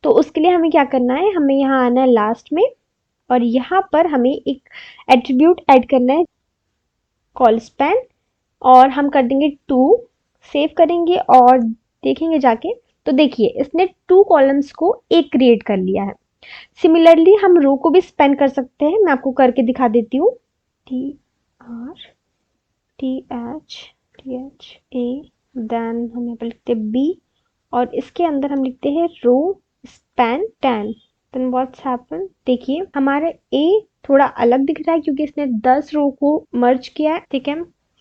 तो उसके लिए हमें क्या करना है, हमें यहाँ आना है लास्ट में और यहाँ पर हमें एक एट्रीब्यूट ऐड करना है। कॉल स्पैन, और हम कर देंगे 2, सेव करेंगे और देखेंगे जाके तो देखिए इसने 2 कॉलम्स को एक क्रिएट कर लिया है। सिमिलरली हम रो को भी स्पेन कर सकते हैं, मैं आपको करके दिखा देती हूँ। TRTHTHA, देन हम यहाँ पर लिखते हैं B और इसके अंदर हम लिखते हैं row span 10। Then what's happen, देखिए हमारा A थोड़ा अलग दिख रहा है क्योंकि इसने 10 रो को मर्ज किया है, ठीक है।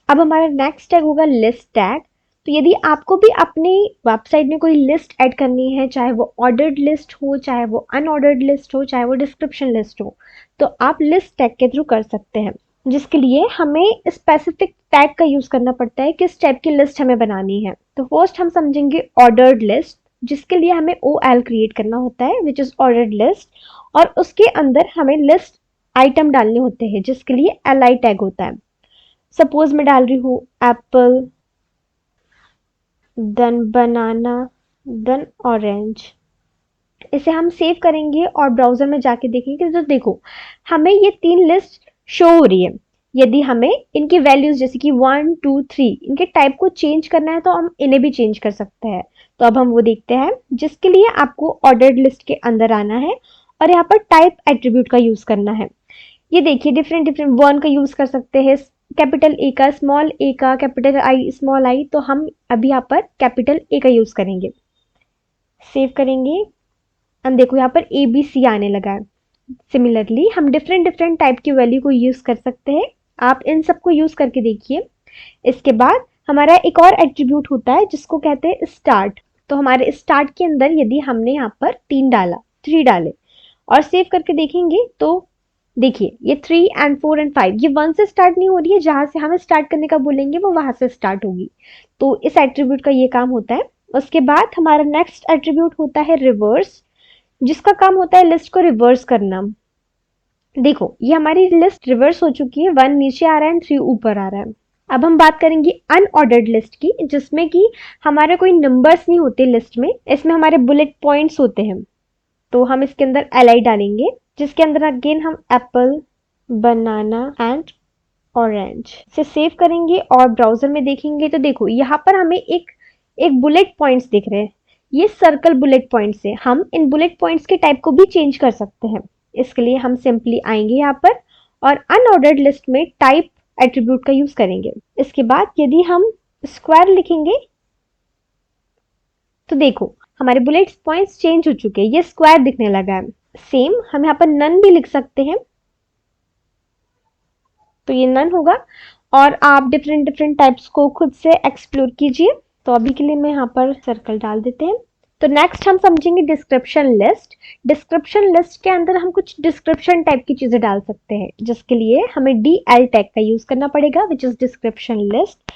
अब हमारा नेक्स्ट टैग होगा लिस्ट टैग। तो यदि आपको भी अपनी वेबसाइट में कोई लिस्ट ऐड करनी है, चाहे वो ऑर्डर्ड लिस्ट हो, चाहे वो अनऑर्डर्ड लिस्ट हो, चाहे वो डिस्क्रिप्शन लिस्ट हो, तो आप लिस्ट टैग के थ्रू कर सकते हैं, जिसके लिए हमें स्पेसिफिक टैग का यूज करना पड़ता है किस टाइप की लिस्ट हमें बनानी है। तो फर्स्ट हम समझेंगे ऑर्डर्ड लिस्ट, जिसके लिए हमें OL क्रिएट करना होता है, विच इज ऑर्डर्ड लिस्ट, और उसके अंदर हमें लिस्ट आइटम डालने होते हैं, जिसके लिए LI टैग होता है। सपोज मैं डाल रही हूँ एप्पल, देन बनाना, देन ऑरेंज। इसे हम सेव करेंगे और ब्राउजर में जाके देखेंगे तो देखो हमें ये 3 लिस्ट शो हो रही है। यदि हमें इनकी वैल्यूज जैसे कि 1 2 3 इनके टाइप को चेंज करना है तो हम इन्हें भी चेंज कर सकते हैं। तो अब हम वो देखते हैं, जिसके लिए आपको ऑर्डर्ड लिस्ट के अंदर आना है और यहाँ पर टाइप एट्रीब्यूट का यूज करना है। ये देखिए डिफरेंट डिफरेंट 1 का यूज कर सकते हैं, कैपिटल ए का, स्मॉल ए का, कैपिटल आई, स्मॉल आई। तो हम अभी यहाँ पर कैपिटल ए का यूज करेंगे, सेव करेंगे। हम देखो यहाँ पर ABC आने लगा है। सिमिलरली हम डिफरेंट डिफरेंट टाइप की वैल्यू को यूज कर सकते हैं, आप इन सबको यूज करके देखिए। इसके बाद हमारा एक और एट्रीब्यूट होता है जिसको कहते हैं स्टार्ट। तो हमारे स्टार्ट के अंदर यदि हमने यहाँ पर 3 डाले और सेव करके देखेंगे तो देखिए ये 3 and 4 and 5 ये 1 से स्टार्ट नहीं हो रही है, जहां से हमें स्टार्ट करने का बोलेंगे वो वहां से स्टार्ट होगी। तो इस एट्रीब्यूट का ये काम होता है। उसके बाद हमारा नेक्स्ट एट्रीब्यूट होता है रिवर्स, जिसका काम होता है लिस्ट को रिवर्स करना। देखो ये हमारी लिस्ट रिवर्स हो चुकी है, 1 नीचे आ रहा है, 3 ऊपर आ रहा है। अब हम बात करेंगे अनऑर्डर्ड लिस्ट की, जिसमें कि हमारे कोई नंबर्स नहीं होते लिस्ट में, इसमें हमारे बुलेट पॉइंट्स होते हैं। तो हम इसके अंदर LI डालेंगे, जिसके अंदर अगेन हम एप्पल, बनाना एंड ऑरेंज से सेव करेंगे और ब्राउजर में देखेंगे तो देखो यहाँ पर हमें एक बुलेट पॉइंट्स दिख रहे हैं। ये सर्कल बुलेट पॉइंट्स है, हम इन बुलेट पॉइंट्स के टाइप को भी चेंज कर सकते हैं। इसके लिए हम सिंपली आएंगे यहाँ पर और अनऑर्डर्ड लिस्ट में टाइप एट्रीब्यूट का यूज करेंगे। इसके बाद यदि हम स्क्वायर लिखेंगे तो देखो हमारे बुलेट पॉइंट्स चेंज हो चुके हैं, ये स्क्वायर दिखने लगा है। सेम हम यहाँ पर नन भी लिख सकते हैं, तो ये नन होगा, और आप डिफरेंट डिफरेंट टाइप्स को खुद से एक्सप्लोर कीजिए। तो अभी के लिए मैं यहाँ पर सर्कल डाल देते हैं। तो नेक्स्ट हम समझेंगे डिस्क्रिप्शन लिस्ट। डिस्क्रिप्शन लिस्ट के अंदर हम कुछ डिस्क्रिप्शन टाइप की चीजें डाल सकते हैं, जिसके लिए हमें DL टैग का यूज करना पड़ेगा, विच इज डिस्क्रिप्शन लिस्ट।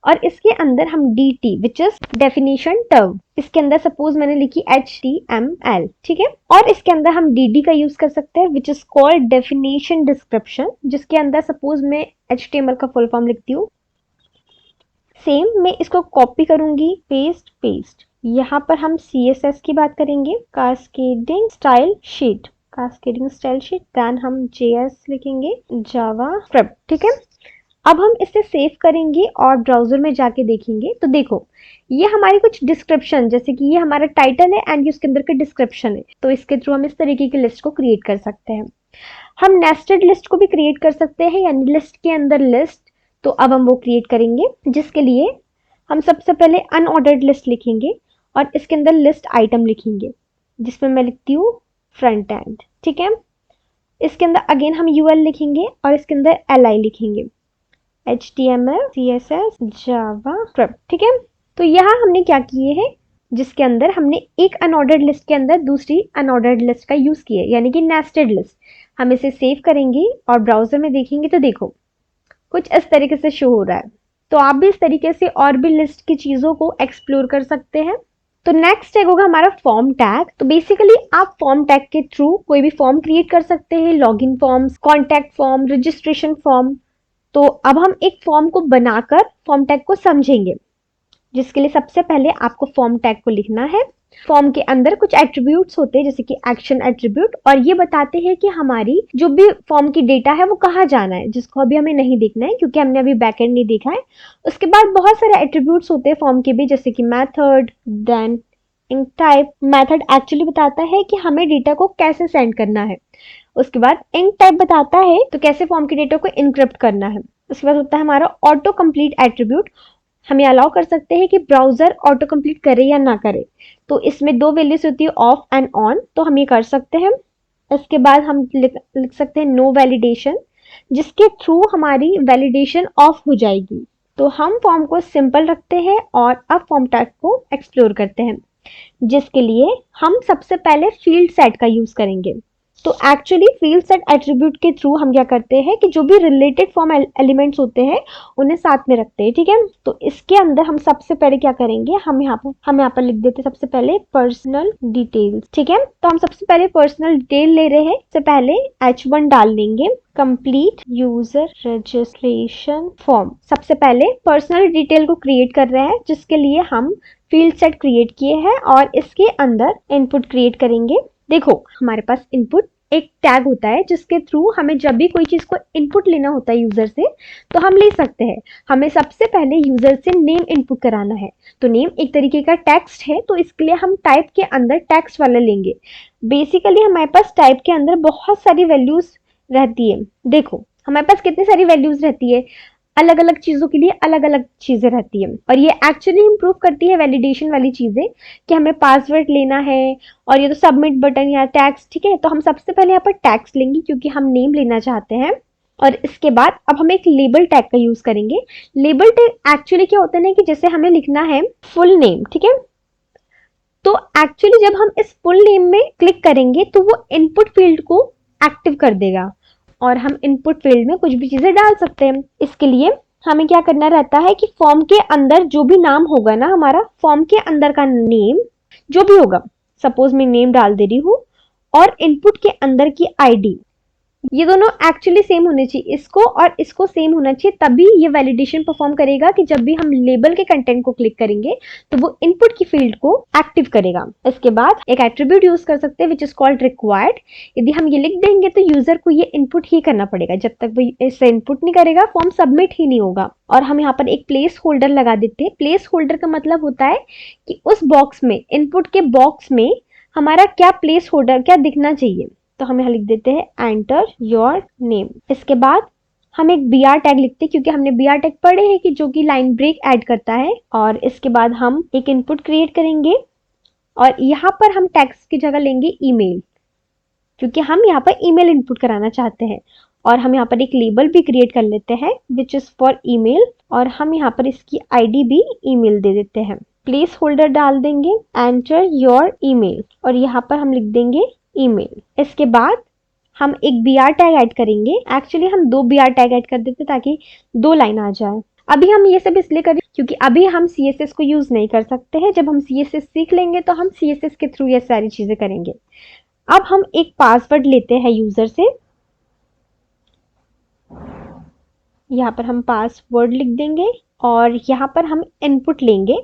और इसके अंदर हम DT which is definition term, इसके अंदर सपोज मैंने लिखी HTML, ठीक है। और इसके अंदर हम DD का यूज कर सकते हैं, which is called definition description, जिसके अंदर सपोज मैं HTML का फुल फॉर्म लिखती हूँ। सेम मैं इसको कॉपी करूंगी, पेस्ट पेस्ट। यहाँ पर हम CSS की बात करेंगे, cascading style sheet, cascading style sheet. Then हम JS लिखेंगे, जावास्क्रिप्ट, ठीक है। अब हम इसे सेव करेंगे और ब्राउजर में जाके देखेंगे तो देखो ये हमारी कुछ डिस्क्रिप्शन, जैसे कि ये हमारा टाइटल है एंड उसके अंदर का डिस्क्रिप्शन है। तो इसके थ्रू हम इस तरीके की लिस्ट को क्रिएट कर सकते हैं। हम नेस्टेड लिस्ट को भी क्रिएट कर सकते हैं, यानी लिस्ट के अंदर लिस्ट। तो अब हम वो क्रिएट करेंगे, जिसके लिए हम सबसे पहले अनऑर्डर्ड लिस्ट लिखेंगे और इसके अंदर लिस्ट आइटम लिखेंगे, जिसमें मैं लिखती हूँ फ्रंट एंड, ठीक है। इसके अंदर अगेन हम UL लिखेंगे और इसके अंदर LI लिखेंगे, HTML, CSS, जावास्क्रिप्ट, ठीक है। तो यहाँ हमने क्या किए हैं, जिसके अंदर हमने एक अनऑर्डर्ड लिस्ट के अंदर दूसरी अनऑर्डर्ड लिस्ट का यूज किया, यानी कि नेस्टेड लिस्ट। हम इसे सेव करेंगे और ब्राउजर में देखेंगे तो देखो कुछ इस तरीके से शो हो रहा है। तो आप भी इस तरीके से और भी लिस्ट की चीजों को एक्सप्लोर कर सकते हैं। तो नेक्स्ट टैग होगा हमारा फॉर्म टैग। तो बेसिकली आप फॉर्म टैग के थ्रू कोई भी फॉर्म क्रिएट कर सकते हैं, login forms, contact form, registration form. तो अब हम एक फॉर्म को बनाकर फॉर्म टैग को समझेंगे, जिसके लिए सबसे पहले आपको फॉर्म टैग को लिखना है। फॉर्म के अंदर कुछ एट्रीब्यूट्स होते हैं जैसे कि एक्शन एट्रीब्यूट, और ये बताते हैं कि हमारी जो भी फॉर्म की डेटा है वो कहाँ जाना है, जिसको अभी हमें नहीं देखना है क्योंकि हमने अभी बैकएंड नहीं देखा है। उसके बाद बहुत सारे एट्रीब्यूट्स होते हैं फॉर्म के भी, जैसे कि method, then enctype. Method actually बताता है कि हमें डेटा को कैसे सेंड करना है। उसके बाद इंक टाइप बताता है तो कैसे फॉर्म के डेटा को इनक्रिप्ट करना है। उसके बाद होता है हमारा ऑटो कंप्लीट एट्रीब्यूट, हमें अलाउ कर सकते हैं कि ब्राउजर ऑटो कंप्लीट करे या ना करे। तो इसमें दो वैल्यूज होती है ऑफ एंड ऑन, तो हम ये कर सकते हैं। इसके बाद हम लिख सकते हैं नो वैलिडेशन, जिसके थ्रू हमारी वैलिडेशन ऑफ हो जाएगी। तो हम फॉर्म को सिंपल रखते हैं और अब फॉर्म टैग को एक्सप्लोर करते हैं, जिसके लिए हम सबसे पहले फील्ड सेट का यूज करेंगे। तो एक्चुअली फील्ड सेट एट्रीब्यूट के थ्रू हम क्या करते हैं कि जो भी रिलेटेड फॉर्म एलिमेंट्स होते हैं उन्हें साथ में रखते हैं, ठीक है। तो इसके अंदर हम सबसे पहले क्या करेंगे, हम यहाँ पर लिख देते हैं सबसे पहले पर्सनल डिटेल्स, ठीक है। तो हम सबसे पहले पर्सनल डिटेल ले रहे हैं, सबसे पहले H1 डाल लेंगे, कंप्लीट यूजर रजिस्ट्रेशन फॉर्म। सबसे पहले पर्सनल डिटेल को क्रिएट कर रहे हैं, जिसके लिए हम फील्ड सेट क्रिएट किए हैं और इसके अंदर इनपुट क्रिएट करेंगे। देखो हमारे पास इनपुट एक टैग होता है जिसके थ्रू हमें जब भी कोई चीज को इनपुट लेना होता है यूजर से तो हम ले सकते हैं। हमें सबसे पहले यूजर से नेम इनपुट कराना है, तो नेम एक तरीके का टेक्स्ट है, तो इसके लिए हम टाइप के अंदर टेक्स्ट वाला लेंगे। बेसिकली हमारे पास टाइप के अंदर बहुत सारी वैल्यूज रहती है। देखो हमारे पास कितनी सारी वैल्यूज रहती है, अलग अलग चीजों के लिए अलग अलग चीजें रहती है, और ये एक्चुअली इंप्रूव करती है वैलिडेशन वाली चीजें कि हमें पासवर्ड लेना है और ये तो सबमिट बटन या टैक्स, ठीक है। तो हम सबसे पहले यहाँ पर टैक्स लेंगे क्योंकि हम नेम लेना चाहते हैं, और इसके बाद अब हम एक लेबल टैग का यूज करेंगे। लेबल टैग एक्चुअली क्या होता है ना कि जैसे हमें लिखना है फुल नेम, ठीक है, तो एक्चुअली जब हम इस फुल नेम में क्लिक करेंगे तो वो इनपुट फील्ड को एक्टिव कर देगा और हम इनपुट फील्ड में कुछ भी चीजें डाल सकते हैं। इसके लिए हमें क्या करना रहता है कि फॉर्म के अंदर जो भी नाम होगा ना, हमारा फॉर्म के अंदर का नेम जो भी होगा, सपोज मैं नेम डाल दे रही हूँ और इनपुट के अंदर की आईडी, ये दोनों एक्चुअली सेम होने चाहिए, इसको और इसको सेम होना चाहिए, तभी ये वैलिडेशन परफॉर्म करेगा कि जब भी हम लेबल के कंटेंट को क्लिक करेंगे तो वो इनपुट की फील्ड को एक्टिव करेगा। इसके बाद एक एट्रीब्यूट यूज कर सकते हैं विच इज कॉल्ड रिक्वायर्ड। यदि हम ये लिख देंगे तो यूजर को ये इनपुट ही करना पड़ेगा, जब तक वो इसे इनपुट नहीं करेगा फॉर्म सबमिट ही नहीं होगा। और हम यहाँ पर एक प्लेस होल्डर लगा देते हैं। प्लेस होल्डर का मतलब होता है कि उस बॉक्स में, इनपुट के बॉक्स में हमारा क्या प्लेस होल्डर क्या दिखना चाहिए, तो हम यहाँ लिख देते हैं एंटर योर नेम। इसके बाद हम एक br टैग लिखते हैं क्योंकि हमने br टैग पढ़े हैं कि जो कि लाइन ब्रेक ऐड करता है। और इसके बाद हम एक इनपुट क्रिएट करेंगे और यहाँ पर हम टैग्स की जगह लेंगे ईमेल, क्योंकि हम यहाँ पर ईमेल इनपुट कराना चाहते हैं। और हम यहाँ पर एक लेबल भी क्रिएट कर लेते हैं विच इज फॉर ईमेल, और हम यहाँ पर इसकी आईडी भी ईमेल दे देते हैं। प्लेस होल्डर डाल देंगे एंटर योर ईमेल और यहाँ पर हम लिख देंगे ईमेल। इसके बाद हम एक br टैग ऐड करेंगे। एक्चुअली हम दो br टैग ऐड कर देते ताकि दो लाइन आ जाए। अभी हम ये सब इसलिए करें क्योंकि अभी हम CSS को यूज नहीं कर सकते हैं। जब हम CSS सीख लेंगे तो हम CSS के थ्रू ये सारी चीजें करेंगे। अब हम एक पासवर्ड लेते हैं यूजर से, यहाँ पर हम पासवर्ड लिख देंगे और यहाँ पर हम इनपुट लेंगे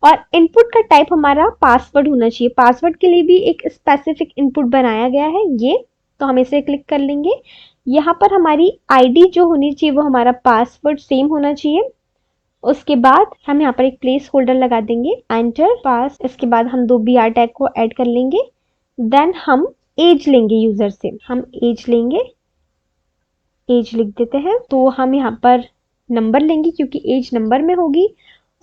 और इनपुट का टाइप हमारा पासवर्ड होना चाहिए। पासवर्ड के लिए भी एक स्पेसिफिक इनपुट बनाया गया है ये, तो हम इसे क्लिक कर लेंगे। यहाँ पर हमारी आईडी जो होनी चाहिए वो हमारा पासवर्ड सेम होना चाहिए। उसके बाद हम यहाँ पर एक प्लेस होल्डर लगा देंगे एंटर पास। इसके बाद हम दो br टैग को ऐड कर लेंगे। देन हम एज लेंगे यूजर से, हम एज लेंगे, एज लिख देते हैं। तो हम यहाँ पर नंबर लेंगे क्योंकि एज नंबर में होगी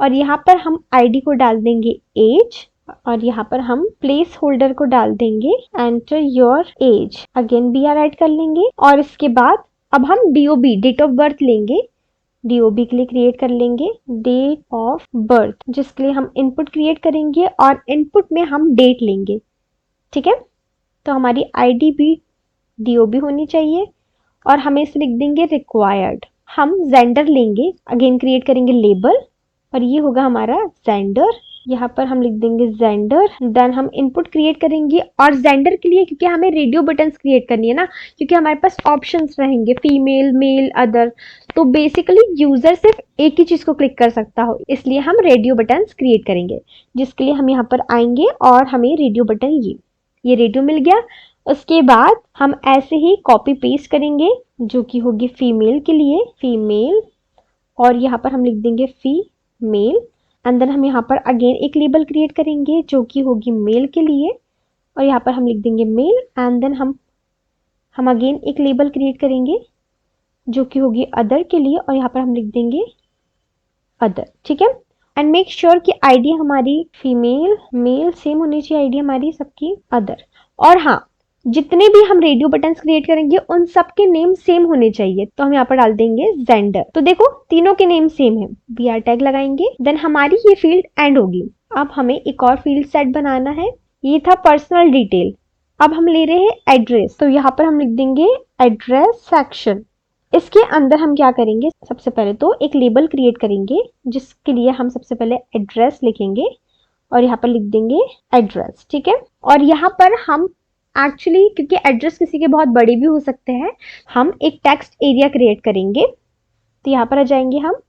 और यहाँ पर हम आईडी को डाल देंगे एज और यहाँ पर हम प्लेस होल्डर को डाल देंगे enter your age. Again br add कर लेंगे और इसके बाद अब हम DOB डेट ऑफ बर्थ लेंगे। DOB के लिए क्रिएट कर लेंगे डेट ऑफ बर्थ, जिसके लिए हम इनपुट क्रिएट करेंगे और इनपुट में हम डेट लेंगे, ठीक है। तो हमारी आईडी भी DOB होनी चाहिए और हमें इसे लिख देंगे रिक्वायर्ड। हम जेंडर लेंगे, अगेन क्रिएट करेंगे लेबल और ये होगा हमारा जेंडर। यहाँ पर हम लिख देंगे जेंडर। देन हम इनपुट क्रिएट करेंगे और जेंडर के लिए क्योंकि हमें रेडियो बटन्स क्रिएट करनी है ना, क्योंकि हमारे पास ऑप्शंस रहेंगे फीमेल, मेल, अदर, तो बेसिकली यूजर सिर्फ एक ही चीज को क्लिक कर सकता हो, इसलिए हम रेडियो बटन क्रिएट करेंगे, जिसके लिए हम यहाँ पर आएंगे और हमें रेडियो बटन ये रेडियो मिल गया। उसके बाद हम ऐसे ही कॉपी पेस्ट करेंगे, जो कि होगी फीमेल के लिए फीमेल, और यहाँ पर हम लिख देंगे फीमेल। एंड देन हम यहाँ पर अगेन एक लेबल क्रिएट करेंगे जो कि होगी मेल के लिए, और यहाँ पर हम लिख देंगे मेल। एंड देन हम अगेन एक लेबल क्रिएट करेंगे जो कि होगी अदर के लिए, और यहाँ पर हम लिख देंगे अदर। ठीक है, एंड मेक श्योर कि आईडी हमारी फीमेल मेल सेम होनी चाहिए, आईडी हमारी सबकी अदर। और हाँ, जितने भी हम रेडियो बटन्स क्रिएट करेंगे उन सब के नेम सेम होने चाहिए, तो हम यहाँ पर डाल देंगे जेंडर। तो देखो तीनों के नेम सेम है, BR टैग लगाएंगे, देन हमारी ये फील्ड एंड होगी। अब हमें एक और फील्ड सेट बनाना है, ये था पर्सनल डिटेल। अब हम ले रहे हैं एड्रेस, तो यहाँ पर हम लिख देंगे एड्रेस सेक्शन। इसके अंदर हम क्या करेंगे, सबसे पहले तो एक लेबल क्रिएट करेंगे जिसके लिए हम सबसे पहले एड्रेस लिखेंगे, और यहाँ पर लिख देंगे एड्रेस। ठीक है, और यहाँ पर हम एक्चुअली, क्योंकि एड्रेस किसी के बहुत बड़े भी हो सकते हैं, हम एक टेक्स्ट एरिया क्रिएट करेंगे। तो यहाँ पर आ जाएंगे हम,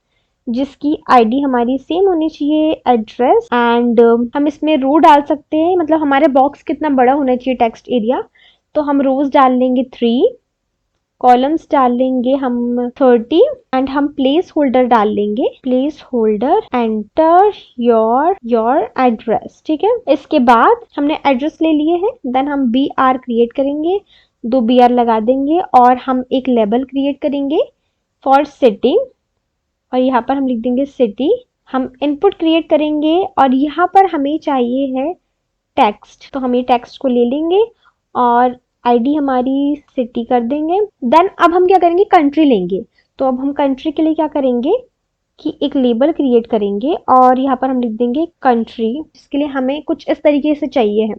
जिसकी आईडी हमारी सेम होनी चाहिए एड्रेस, एंड हम इसमें रो डाल सकते हैं, मतलब हमारे बॉक्स कितना बड़ा होना चाहिए टेक्स्ट एरिया, तो हम रोज डाल लेंगे 3, कॉलम्स डाल लेंगे हम 30, एंड हम प्लेस होल्डर डाल लेंगे, place holder enter your address. ठीक है, इसके बाद हमने एड्रेस ले लिए हैं, देन हम BR क्रिएट करेंगे, 2 BR लगा देंगे, और हम एक लेबल क्रिएट करेंगे फॉर सिटी, और यहाँ पर हम लिख देंगे सिटी। हम इनपुट क्रिएट करेंगे, और यहाँ पर हमें चाहिए है टेक्स्ट, तो हम ये टेक्स्ट को ले लेंगे और आईडी हमारी सिटी कर देंगे। देन अब हम क्या करेंगे, कंट्री लेंगे। तो अब हम कंट्री के लिए क्या करेंगे कि एक लेबल क्रिएट करेंगे, और यहाँ पर हम लिख देंगे कंट्री, जिसके लिए हमें कुछ इस तरीके से चाहिए है।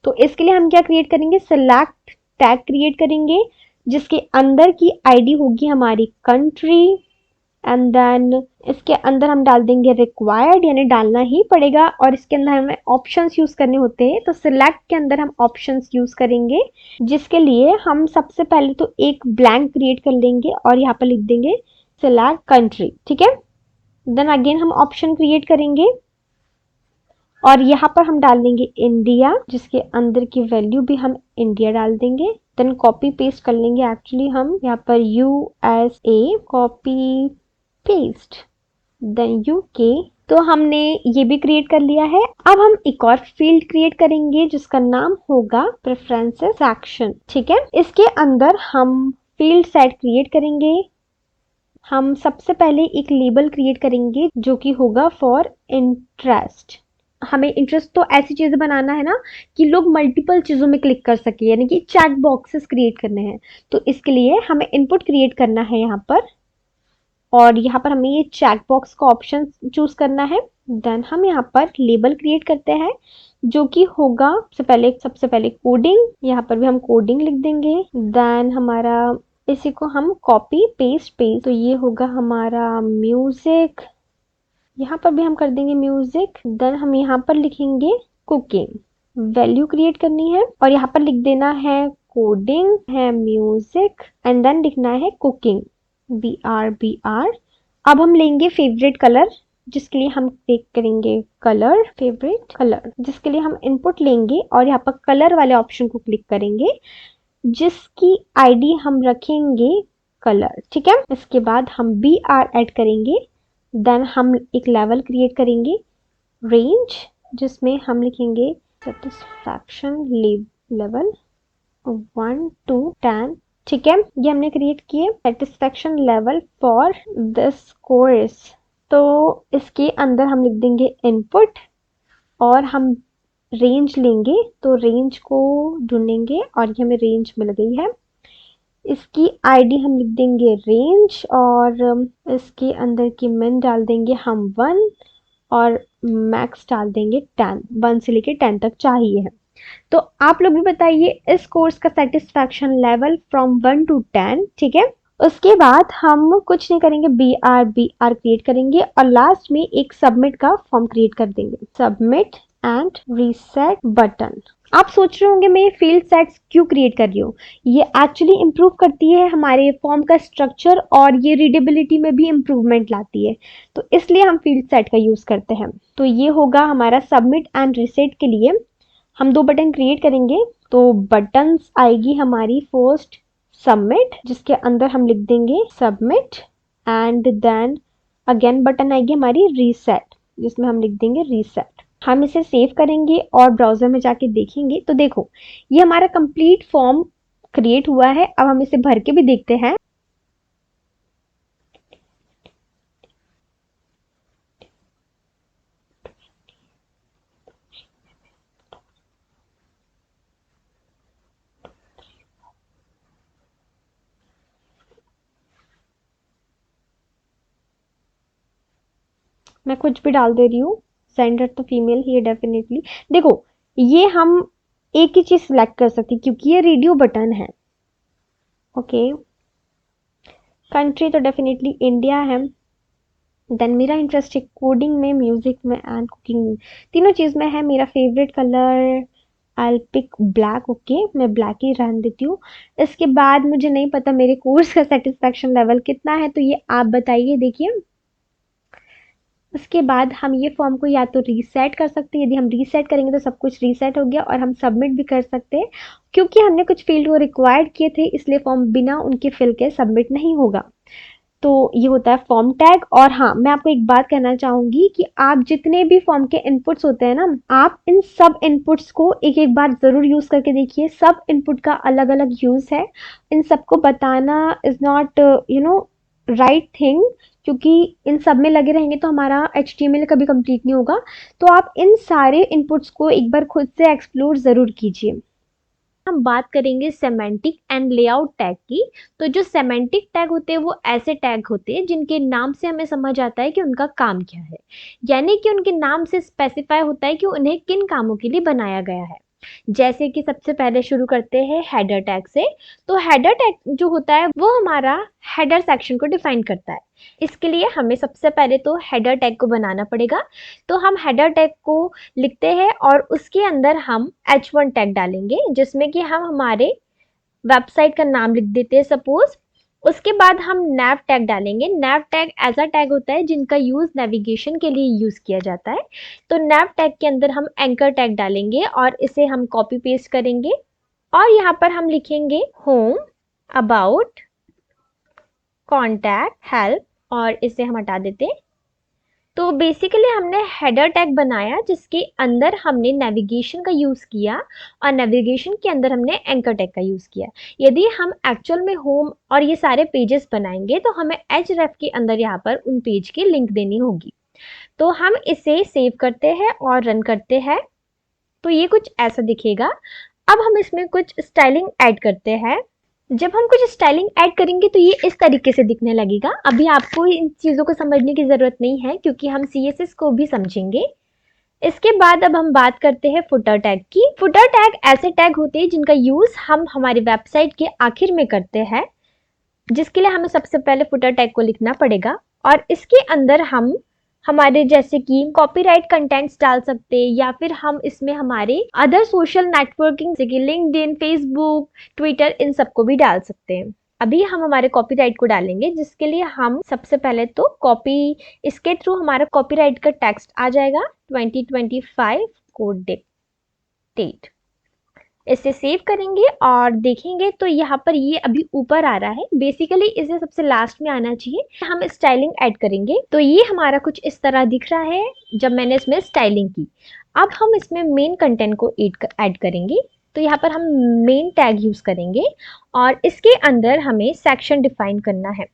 तो इसके लिए हम क्या क्रिएट करेंगे, सिलेक्ट टैग क्रिएट करेंगे, जिसके अंदर की आईडी होगी हमारी कंट्री, एंड देन इसके अंदर हम डाल देंगे रिक्वायर्ड, यानी डालना ही पड़ेगा, और इसके अंदर हमें ऑप्शंस यूज करने होते हैं। तो सिलेक्ट के अंदर हम ऑप्शंस यूज करेंगे, जिसके लिए हम सबसे पहले तो एक ब्लैंक क्रिएट कर लेंगे, और यहाँ पर लिख देंगे सिलेक्ट कंट्री। ठीक है, देन अगेन हम ऑप्शन क्रिएट करेंगे, और यहाँ पर हम डाल देंगे इंडिया, जिसके अंदर की वैल्यू भी हम इंडिया डाल देंगे। देन कॉपी पेस्ट कर लेंगे, एक्चुअली हम यहाँ पर USA copy paste, then UK। तो हमने ये भी क्रिएट कर लिया है। अब हम एक और फील्ड क्रिएट करेंगे जिसका नाम होगा प्रेफरेंसेस सेक्शन। ठीक है, इसके अंदर हम फील्ड सेट क्रिएट करेंगे। हम सबसे पहले एक लेबल क्रिएट करेंगे जो कि होगा फॉर इंटरेस्ट। हमें इंटरेस्ट तो ऐसी चीजें बनाना है ना कि लोग मल्टीपल चीजों में क्लिक कर सके, यानी कि चैट बॉक्सेस क्रिएट करने हैं। तो इसके लिए हमें इनपुट क्रिएट करना है यहाँ पर, और यहाँ पर हमें ये चैट बॉक्स का ऑप्शन चूज करना है। देन हम यहाँ पर लेबल क्रिएट करते हैं जो कि होगा सबसे पहले कोडिंग, यहाँ पर भी हम कोडिंग लिख देंगे। देन हमारा इसी को हम कॉपी पेस्ट, तो ये होगा हमारा म्यूजिक, यहाँ पर भी हम कर देंगे म्यूजिक। देन हम यहाँ पर लिखेंगे कुकिंग, वैल्यू क्रिएट करनी है, और यहाँ पर लिख देना है कोडिंग है म्यूजिक, एंड देन लिखना है कुकिंग BR। अब हम लेंगे फेवरेट कलर, जिसके लिए हम क्लिक करेंगे कलर, फेवरेट कलर, जिसके लिए हम इनपुट लेंगे और यहाँ पर कलर वाले ऑप्शन को क्लिक करेंगे, जिसकी आईडी हम रखेंगे कलर। ठीक है, इसके बाद हम BR ऐड करेंगे। देन हम एक लेवल क्रिएट करेंगे रेंज, जिसमें हम लिखेंगे सेटिस्फैक्शन लेवल 1 to 10। ठीक है, ये हमने क्रिएट किए satisfaction level for this course. तो इसके अंदर हम लिख देंगे इनपुट, और हम रेंज लेंगे, तो रेंज को ढूंढेंगे, और ये हमें रेंज मिल गई है। इसकी आईडी हम लिख देंगे रेंज, और इसके अंदर की मिन डाल देंगे हम 1, और मैक्स डाल देंगे 10, 1 से लेके 10 तक चाहिए है। तो आप लोग भी बताइए इस कोर्स का सेटिस्फैक्शन लेवल फ्रॉम 1 to 10। ठीक है, उसके बाद हम कुछ नहीं करेंगे, BR क्रिएट करेंगे, और लास्ट में एक सबमिट का फॉर्म क्रिएट कर देंगे, सबमिट एंड रीसेट बटन। आप सोच रहे होंगे मैं ये फील्ड सेट्स क्यों क्रिएट कर रही हूँ। ये एक्चुअली इम्प्रूव करती है हमारे फॉर्म का स्ट्रक्चर और ये रीडेबिलिटी में भी इम्प्रूवमेंट लाती है, तो इसलिए हम फील्ड सेट का यूज़ करते हैं। तो ये होगा हमारा सबमिट एंड रीसेट के लिए हम दो बटन क्रिएट करेंगे। तो बटन्स आएगी हमारी फर्स्ट सबमिट, जिसके अंदर हम लिख देंगे submit, and then again button आएगी हमारी रीसेट, जिसमें हम लिख देंगे रीसेट। हम इसे सेव करेंगे और ब्राउजर में जाके देखेंगे तो देखो ये हमारा कंप्लीट फॉर्म क्रिएट हुआ है। अब हम इसे भर के भी देखते हैं। मैं कुछ भी डाल दे रही हूँ, सेंडर तो फीमेल ही है डेफिनेटली। देखो ये हम एक ही चीज सिलेक्ट कर सकते हैं क्योंकि ये रेडियो बटन है। ओके, कंट्री तो डेफिनेटली इंडिया है। देन मेरा इंटरेस्ट है कोडिंग में, म्यूजिक में एंड कुकिंग, तीनों चीज में है। मेरा favourite colour I pick black. Okay, मैं ब्लैक ही रहने देती हूँ। इसके बाद मुझे नहीं पता मेरे कोर्स का सेटिस्फेक्शन लेवल कितना है, तो ये आप बताइए। देखिए उसके बाद हम ये फॉर्म को या तो रीसेट कर सकते हैं, यदि हम रीसेट करेंगे तो सब कुछ रीसेट हो गया, और हम सबमिट भी कर सकते हैं। क्योंकि हमने कुछ फील्ड को रिक्वायर्ड किए थे इसलिए फॉर्म बिना उनके फिल के सबमिट नहीं होगा। तो ये होता है फॉर्म टैग। और हाँ, मैं आपको एक बात कहना चाहूंगी कि आप जितने भी फॉर्म के इनपुट्स होते हैं ना, आप इन सब इनपुट्स को एक एक बार जरूर यूज करके देखिए। सब इनपुट का अलग अलग यूज है, इन सबको बताना इज नॉट राइट थिंग, क्योंकि इन सब में लगे रहेंगे तो हमारा HTML कभी कंप्लीट नहीं होगा। तो आप इन सारे इनपुट्स को एक बार खुद से एक्सप्लोर जरूर कीजिए। हम बात करेंगे सेमेंटिक एंड लेआउट टैग की। तो जो सेमेंटिक टैग होते हैं वो ऐसे टैग होते हैं जिनके नाम से हमें समझ आता है कि उनका काम क्या है, यानी कि उनके नाम से स्पेसिफाई होता है कि उन्हें किन कामों के लिए बनाया गया है। जैसे कि सबसे पहले शुरू करते हैं हेडर टैग से। तो हेडर टैग जो होता है वो हमारा हेडर सेक्शन को डिफाइन करता है। इसके लिए हमें सबसे पहले तो हेडर टैग को बनाना पड़ेगा। तो हम हेडर टैग को लिखते हैं और उसके अंदर हम H1 टैग डालेंगे, जिसमें कि हम हमारे वेबसाइट का नाम लिख देते हैं सपोज। उसके बाद हम नैव टैग डालेंगे। नैव टैग ऐसा टैग होता है जिनका यूज नेविगेशन के लिए यूज किया जाता है। तो नैव टैग के अंदर हम एंकर टैग डालेंगे और इसे हम कॉपी पेस्ट करेंगे और यहाँ पर हम लिखेंगे होम, अबाउट, कॉन्टैक्ट, हेल्प, और इसे हम हटा देते हैं। तो बेसिकली हमने हेडर टैग बनाया जिसके अंदर हमने नेविगेशन का यूज किया और नेविगेशन के अंदर हमने एंकर टैग का यूज किया। यदि हम एक्चुअल में होम और ये सारे पेजेस बनाएंगे तो हमें href के अंदर यहाँ पर उन पेज की लिंक देनी होगी। तो हम इसे सेव करते हैं और रन करते हैं तो ये कुछ ऐसा दिखेगा। अब हम इसमें कुछ स्टाइलिंग ऐड करते हैं। जब हम कुछ स्टाइलिंग ऐड करेंगे तो ये इस तरीके से दिखने लगेगा। अभी आपको इन चीज़ों को समझने की ज़रूरत नहीं है क्योंकि हम CSS को भी समझेंगे। इसके बाद अब हम बात करते हैं फुटर टैग की। फुटर टैग ऐसे टैग होते हैं जिनका यूज़ हम हमारी वेबसाइट के आखिर में करते हैं, जिसके लिए हमें सबसे पहले फुटर टैग को लिखना पड़ेगा और इसके अंदर हम हमारे जैसे कि कॉपीराइट कंटेंट्स डाल सकते हैं या फिर हम इसमें हमारे अदर सोशल नेटवर्किंग जैसे कि लिंक्डइन, फेसबुक, ट्विटर, इन सबको भी डाल सकते हैं। अभी हम हमारे कॉपीराइट को डालेंगे जिसके लिए हम सबसे पहले तो कॉपी, इसके थ्रू हमारा कॉपीराइट का टेक्स्ट आ जाएगा 2025 कोड डेट। इसे सेव करेंगे और देखेंगे तो यहाँ पर ये अभी ऊपर आ रहा है। बेसिकली इसे सबसे लास्ट में आना चाहिए। हम स्टाइलिंग ऐड करेंगे तो ये हमारा कुछ इस तरह दिख रहा है जब मैंने इसमें स्टाइलिंग की। अब हम इसमें मेन कंटेंट को ऐड करेंगे। तो यहाँ पर हम मेन टैग यूज करेंगे और इसके अंदर हमें सेक्शन डिफाइन करना है।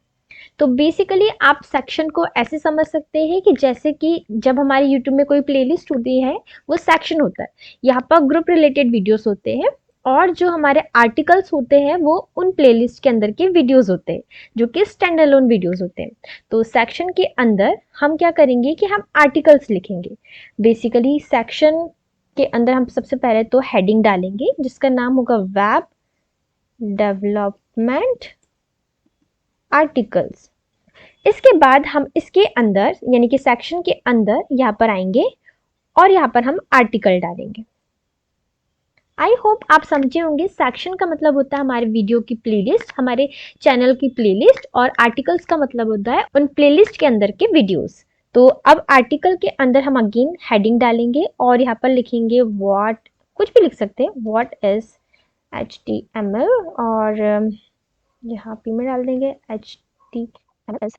तो बेसिकली आप सेक्शन को ऐसे समझ सकते हैं कि जैसे कि जब हमारे यूट्यूब में कोई प्लेलिस्ट होती है वो सेक्शन होता है। यहाँ पर ग्रुप रिलेटेड वीडियोस होते हैं और जो हमारे आर्टिकल्स होते हैं वो उन प्लेलिस्ट के अंदर के वीडियोस होते हैं जो कि स्टैंड अलोन वीडियोस होते हैं। तो सेक्शन के अंदर हम क्या करेंगे कि हम आर्टिकल्स लिखेंगे। बेसिकली सेक्शन के अंदर हम सबसे पहले तो हेडिंग डालेंगे जिसका नाम होगा वेब डेवलपमेंट आर्टिकल्स। इसके बाद हम इसके अंदर यानी कि सेक्शन के अंदर यहाँ पर आएंगे और यहाँ पर हम आर्टिकल डालेंगे। आई होप आप समझे होंगे। सेक्शन का मतलब होता है हमारे वीडियो की प्लेलिस्ट, हमारे चैनल की प्लेलिस्ट, और आर्टिकल्स का मतलब होता है उन प्लेलिस्ट के अंदर के वीडियोस। तो अब आर्टिकल के अंदर हम अगेन हेडिंग डालेंगे और यहाँ पर लिखेंगे व्हाट, कुछ भी लिख सकते हैं, व्हाट इज HTML, और यहाँ पे में डाल देंगे HTML इज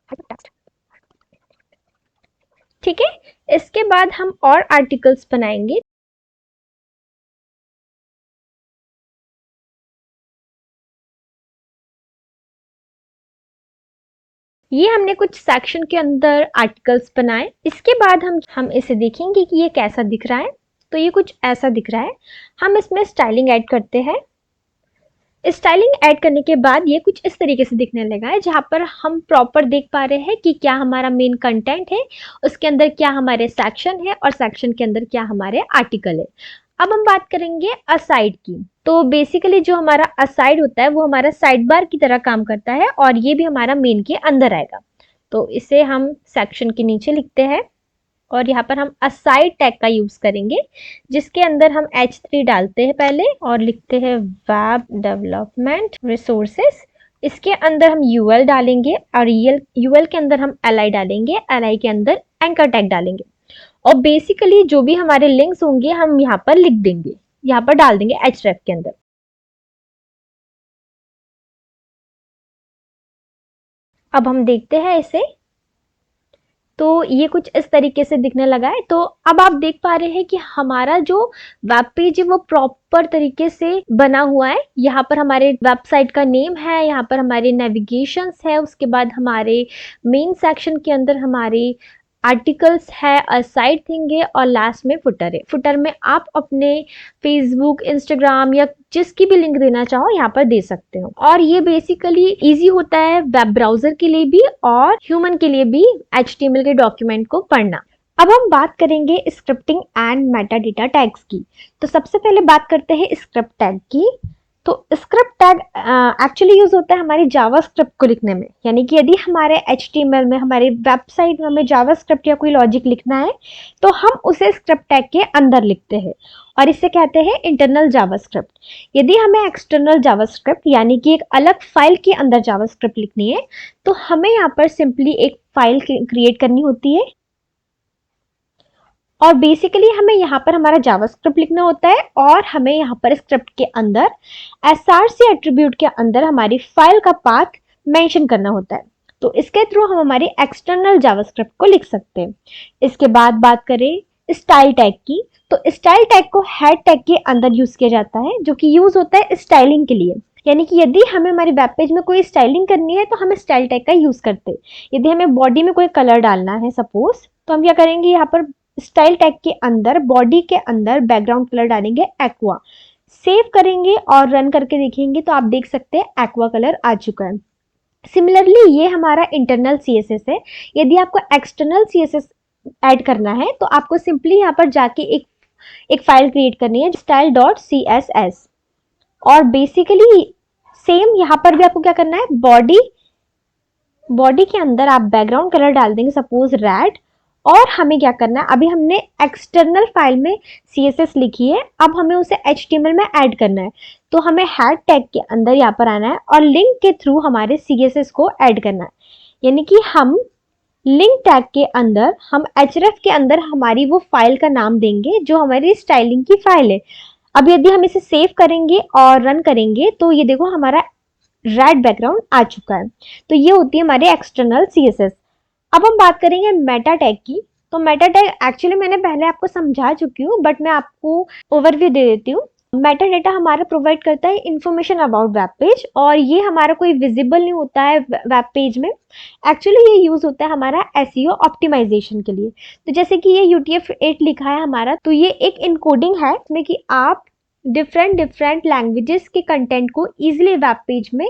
हाइपरटेक्स्ट। ठीक है, इसके बाद हम और आर्टिकल्स बनाएंगे। ये हमने कुछ सेक्शन के अंदर आर्टिकल्स बनाए। इसके बाद हम इसे देखेंगे कि ये कैसा दिख रहा है। तो ये कुछ ऐसा दिख रहा है। हम इसमें स्टाइलिंग ऐड करते हैं। स्टाइलिंग ऐड करने के बाद ये कुछ इस तरीके से दिखने लगा है, जहाँ पर हम प्रॉपर देख पा रहे हैं कि क्या हमारा मेन कंटेंट है, उसके अंदर क्या हमारे सेक्शन है, और सेक्शन के अंदर क्या हमारे आर्टिकल है। अब हम बात करेंगे असाइड की। तो बेसिकली जो हमारा असाइड होता है वो हमारा साइड बार की तरह काम करता है, और ये भी हमारा मेन के अंदर आएगा। तो इसे हम सेक्शन के नीचे लिखते हैं, और यहाँ पर हम असाइड टैग का यूज करेंगे, जिसके अंदर हम H3 डालते हैं पहले और लिखते हैं वेब डेवलपमेंट रिसोर्सेस। इसके अंदर हम UL डालेंगे, और UL के अंदर हम LI डालेंगे, LI के अंदर एंकर टैग डालेंगे, और बेसिकली जो भी हमारे लिंक्स होंगे हम यहाँ पर लिख देंगे, यहाँ पर डाल देंगे href के अंदर। अब हम देखते हैं इसे। तो ये कुछ इस तरीके से दिखने लगा है। तो अब आप देख पा रहे हैं कि हमारा जो वेब पेज है वो प्रॉपर तरीके से बना हुआ है। यहाँ पर हमारे वेबसाइट का नेम है, यहाँ पर हमारे नेविगेशंस है, उसके बाद हमारे मेन सेक्शन के अंदर हमारे आर्टिकल्स है, असाइड थिंग है, और लास्ट में फुटर है। फुटर में आप अपने फेसबुक, इंस्टाग्राम या जिसकी भी लिंक देना चाहो यहाँ पर दे सकते हो। और ये बेसिकली इजी होता है वेब ब्राउजर के लिए भी और ह्यूमन के लिए भी HTML के डॉक्यूमेंट को पढ़ना। अब हम बात करेंगे scripting and Meta data tags की। तो सबसे पहले बात करते हैं स्क्रिप्ट टैग की। तो स्क्रिप्ट टैग एक्चुअली यूज होता है हमारे जावास्क्रिप्ट को लिखने में। यानी कि यदि हमारे HTML में, हमारे वेबसाइट में हमें जावास्क्रिप्ट या कोई लॉजिक लिखना है तो हम उसे स्क्रिप्ट टैग के अंदर लिखते हैं, और इसे कहते हैं इंटरनल जावास्क्रिप्ट। यदि हमें एक्सटर्नल जावास्क्रिप्ट यानी कि एक अलग फाइल के अंदर जावास्क्रिप्ट लिखनी है तो हमें यहाँ पर सिंपली एक फाइल क्रिएट करनी होती है, और बेसिकली हमें यहाँ पर हमारा जावास्क्रिप्ट लिखना होता है, और हमें यहाँ पर स्क्रिप्ट के अंदर src एट्रीब्यूट के अंदर हमारी फाइल का पाथ मेंशन करना होता है। तो इसके थ्रू हम हमारी एक्सटर्नल जावास्क्रिप्ट को लिख सकते हैं। इसके बाद बात करें स्टाइल टैग की। तो स्टाइल टैग को हेड टैग के अंदर यूज किया जाता है, जो कि यूज होता है स्टाइलिंग के लिए। यानी कि यदि हमें हमारी वेब पेज में कोई स्टाइलिंग करनी है तो हम स्टाइल टैग का यूज करते हैं। यदि हमें बॉडी में कोई कलर डालना है सपोज, तो हम क्या करेंगे, यहाँ पर स्टाइल टैग के अंदर बॉडी के अंदर बैकग्राउंड कलर डालेंगे एक्वा, सेव करेंगे और रन करके देखेंगे तो आप देख सकते हैं एक्वा कलर आ चुका है। सिमिलरली ये हमारा इंटरनल CSS है। यदि आपको एक्सटर्नल CSS ऐड करना है तो आपको सिंपली यहाँ पर जाके एक फाइल क्रिएट करनी है style.css, और बेसिकली सेम यहाँ पर भी आपको क्या करना है, बॉडी के अंदर आप बैकग्राउंड कलर डाल देंगे सपोज रेड, और हमें क्या करना है, अभी हमने एक्सटर्नल फाइल में CSS लिखी है, अब हमें उसे HTML में ऐड करना है। तो हमें हेड टैग के अंदर यहाँ पर आना है और लिंक के थ्रू हमारे CSS को ऐड करना है। यानी कि हम लिंक टैग के अंदर हम href के अंदर हमारी वो फाइल का नाम देंगे जो हमारी स्टाइलिंग की फाइल है। अब यदि हम इसे सेव करेंगे और रन करेंगे तो ये देखो हमारा रेड बैकग्राउंड आ चुका है। तो ये होती है हमारी एक्सटर्नल CSS। अब हम बात करेंगे मेटा टैग की। तो मेटा टैग एक्चुअली मैंने पहले आपको समझा चुकी हूँ, बट मैं आपको ओवरव्यू दे देती हूँ। मेटा डेटा हमारा प्रोवाइड करता है इंफॉर्मेशन अबाउट वेब पेज, और ये हमारा कोई विजिबल नहीं होता है वेब पेज में। एक्चुअली ये यूज होता है हमारा SEO ऑप्टिमाइजेशन के लिए। तो जैसे कि ये UTF-8 लिखा है हमारा, तो ये एक इनकोडिंग है इसमें कि आप डिफरेंट लैंग्वेजेस के कंटेंट को इजीली वेब पेज में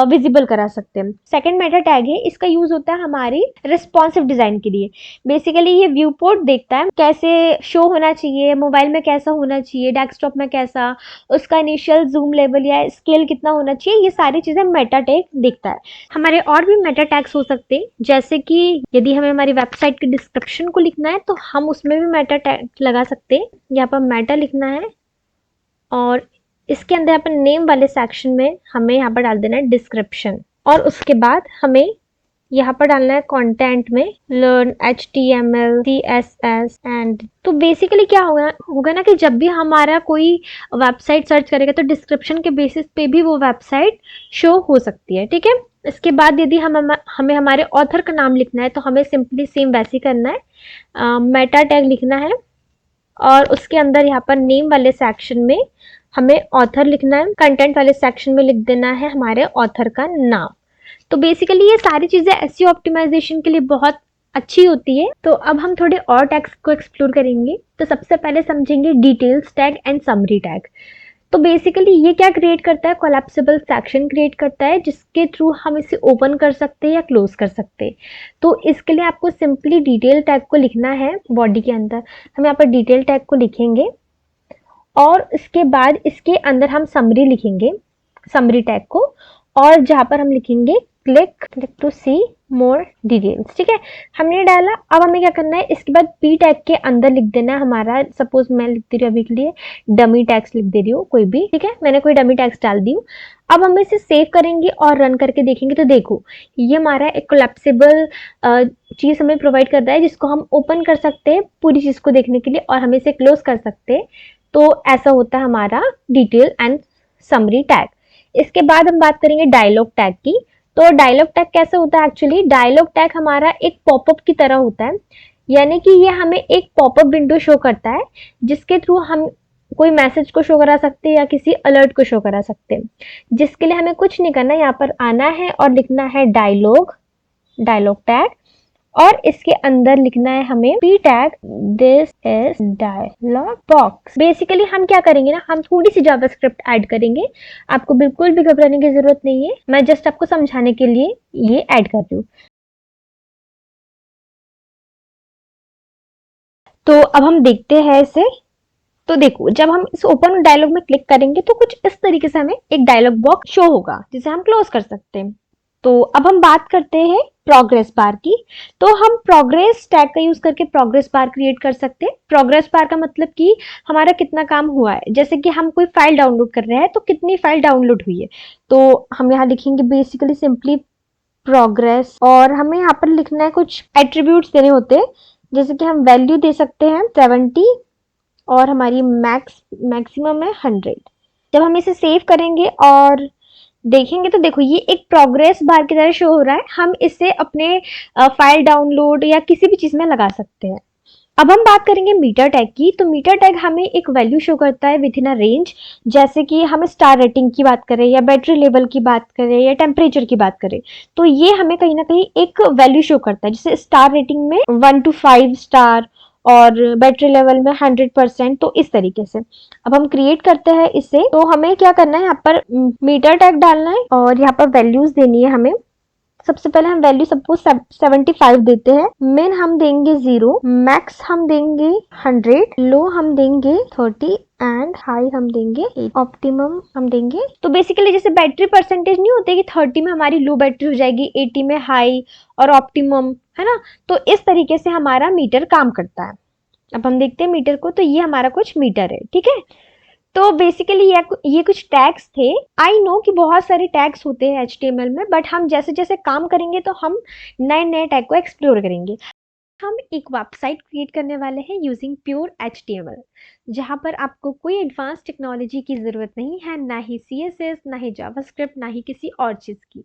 विजिबल करा सकते हैं। सेकंड मेटा टैग है, इसका यूज होता है हमारी रिस्पॉन्सिव डिजाइन के लिए। बेसिकली ये व्यू पोर्ट देखता है कैसे शो होना चाहिए, मोबाइल में कैसा होना चाहिए, डेस्कटॉप में कैसा, उसका इनिशियल जूम लेवल या स्केल कितना होना चाहिए, ये सारी चीजें मेटा टैग देखता है। हमारे और भी मेटा टैग्स हो सकते हैं, जैसे कि यदि हमें हमारी वेबसाइट के डिस्क्रिप्शन को लिखना है तो हम उसमें भी मेटा टैग लगा सकते हैं। यहाँ पर मेटा लिखना है और इसके अंदर यहाँ पर नेम वाले सेक्शन में हमें यहाँ पर डाल देना है डिस्क्रिप्शन, और उसके बाद हमें यहाँ पर डालना है कंटेंट में लर्न HTML CSS एंड। तो बेसिकली क्या होगा होगा ना कि जब भी हमारा कोई वेबसाइट सर्च करेगा तो डिस्क्रिप्शन के बेसिस पे भी वो वेबसाइट शो हो सकती है, ठीक है। इसके बाद यदि हमें हमारे ऑथर का नाम लिखना है तो हमें सिंपली सेम वैसे ही करना है, मेटा टैग लिखना है और उसके अंदर यहाँ पर नेम वाले सेक्शन में हमें ऑथर लिखना है, कंटेंट वाले सेक्शन में लिख देना है हमारे ऑथर का नाम। तो बेसिकली ये सारी चीजें एसईओ ऑप्टिमाइजेशन के लिए बहुत अच्छी होती है। तो अब हम थोड़े और टैग्स को एक्सप्लोर करेंगे। तो सबसे पहले समझेंगे details tag and summary tag. तो बेसिकली ये क्या क्रिएट करता है, कोलैप्सिबल सेक्शन क्रिएट करता है जिसके थ्रू हम इसे ओपन कर सकते हैं या क्लोज कर सकते हैं। तो इसके लिए आपको सिंपली डिटेल टैग को लिखना है बॉडी के अंदर। हम यहाँ पर डिटेल टैग को लिखेंगे और इसके बाद इसके अंदर हम समरी लिखेंगे, समरी टैग को, और जहां पर हम लिखेंगे click to see more details, ठीक है। हमने डाला। अब हमें क्या करना है, इसके बाद पी टैग के अंदर लिख देना है हमारा, सपोज मैं लिख दे रही हूँ अभी के लिए डमी टैग्स लिख दे रही हूँ कोई भी, ठीक है। मैंने कोई डमी टैग्स डाल दी हूँ। अब हम इसे सेव करेंगे और रन करके देखेंगे तो देखो ये हमारा एक कोलैप्सिबल चीज हमें प्रोवाइड करता है जिसको हम ओपन कर सकते हैं पूरी चीज को देखने के लिए और हम इसे क्लोज कर सकते हैं। तो ऐसा होता है हमारा डिटेल एंड समरी टैग। इसके बाद हम बात करेंगे डायलॉग टैग की। तो डायलॉग टैग कैसे होता है, एक्चुअली डायलॉग टैग हमारा एक पॉपअप की तरह होता है, यानी कि ये हमें एक पॉपअप विंडो शो करता है जिसके थ्रू हम कोई मैसेज को शो करा सकते हैं या किसी अलर्ट को शो करा सकते हैं, जिसके लिए हमें कुछ नहीं करना, यहाँ पर आना है और लिखना है डायलॉग, डायलॉग टैग, और इसके अंदर लिखना है हमें P tag this is dialog box. Basically हम क्या करेंगे ना, हम थोड़ी सी जावास्क्रिप्ट ऐड करेंगे। आपको बिल्कुल भी घबराने की जरूरत नहीं है, मैं जस्ट आपको समझाने के लिए ये ऐड कर रही हूँ। तो अब हम देखते हैं इसे। तो देखो जब हम इस ओपन डायलॉग में क्लिक करेंगे तो कुछ इस तरीके से हमें एक डायलॉग बॉक्स शो होगा जिसे हम क्लोज कर सकते हैं। तो अब हम बात करते हैं प्रोग्रेस बार की। तो हम प्रोग्रेस टैग का यूज करके प्रोग्रेस बार क्रिएट कर सकते हैं। प्रोग्रेस बार का मतलब कि हमारा कितना काम हुआ है, जैसे कि हम कोई फाइल डाउनलोड कर रहे हैं तो कितनी फाइल डाउनलोड हुई है। तो हम यहाँ लिखेंगे बेसिकली सिंपली प्रोग्रेस, और हमें यहाँ पर लिखना है कुछ एट्रीब्यूट्स देने होते हैं, जैसे कि हम वैल्यू दे सकते हैं 70 और हमारी मैक्सिमम है 100। जब हम इसे सेव करेंगे और देखेंगे तो देखो ये एक प्रोग्रेस बार की तरह शो हो रहा है। हम इसे अपने फाइल डाउनलोड या किसी भी चीज में लगा सकते हैं। अब हम बात करेंगे मीटर टैग की। तो मीटर टैग हमें एक वैल्यू शो करता है विद इन अ रेंज, जैसे कि हम स्टार रेटिंग की बात करें या बैटरी लेवल की बात करें या टेम्परेचर की बात करें, तो ये हमें कहीं ना कहीं एक वैल्यू शो करता है, जैसे स्टार रेटिंग में 1 to 5 स्टार और बैटरी लेवल में 100%। तो इस तरीके से अब हम क्रिएट करते हैं इसे। तो हमें क्या करना है, यहाँ पर मीटर टैग डालना है और यहाँ पर वैल्यूज देनी है हमें। सबसे पहले हम वैल्यू सपोज 75 देते हैं, मिन हम देंगे 0, मैक्स हम देंगे 100, लो हम देंगे 30 एंड हाई हम देंगे 8, ऑप्टिमम हम देंगे। तो बेसिकली जैसे बैटरी परसेंटेज नहीं होते कि 30 में हमारी लो बैटरी हो जाएगी, 80 में हाई और ऑप्टिमम, है ना। तो इस तरीके से हमारा मीटर काम करता है। अब हम देखते हैं मीटर को। तो ये हमारा कुछ मीटर है, ठीक है। तो बेसिकली ये कुछ टैग्स थे। आई नो कि बहुत सारे टैग्स होते हैं HTML में, बट हम जैसे जैसे काम करेंगे तो हम नए नए टैग को एक्सप्लोर करेंगे। हम एक वेबसाइट क्रिएट करने वाले हैं यूजिंग प्योर HTML, जहां पर आपको कोई एडवांस टेक्नोलॉजी की ज़रूरत नहीं है, ना ही CSS, ना ही जावास्क्रिप्ट, ना ही किसी और चीज़ की।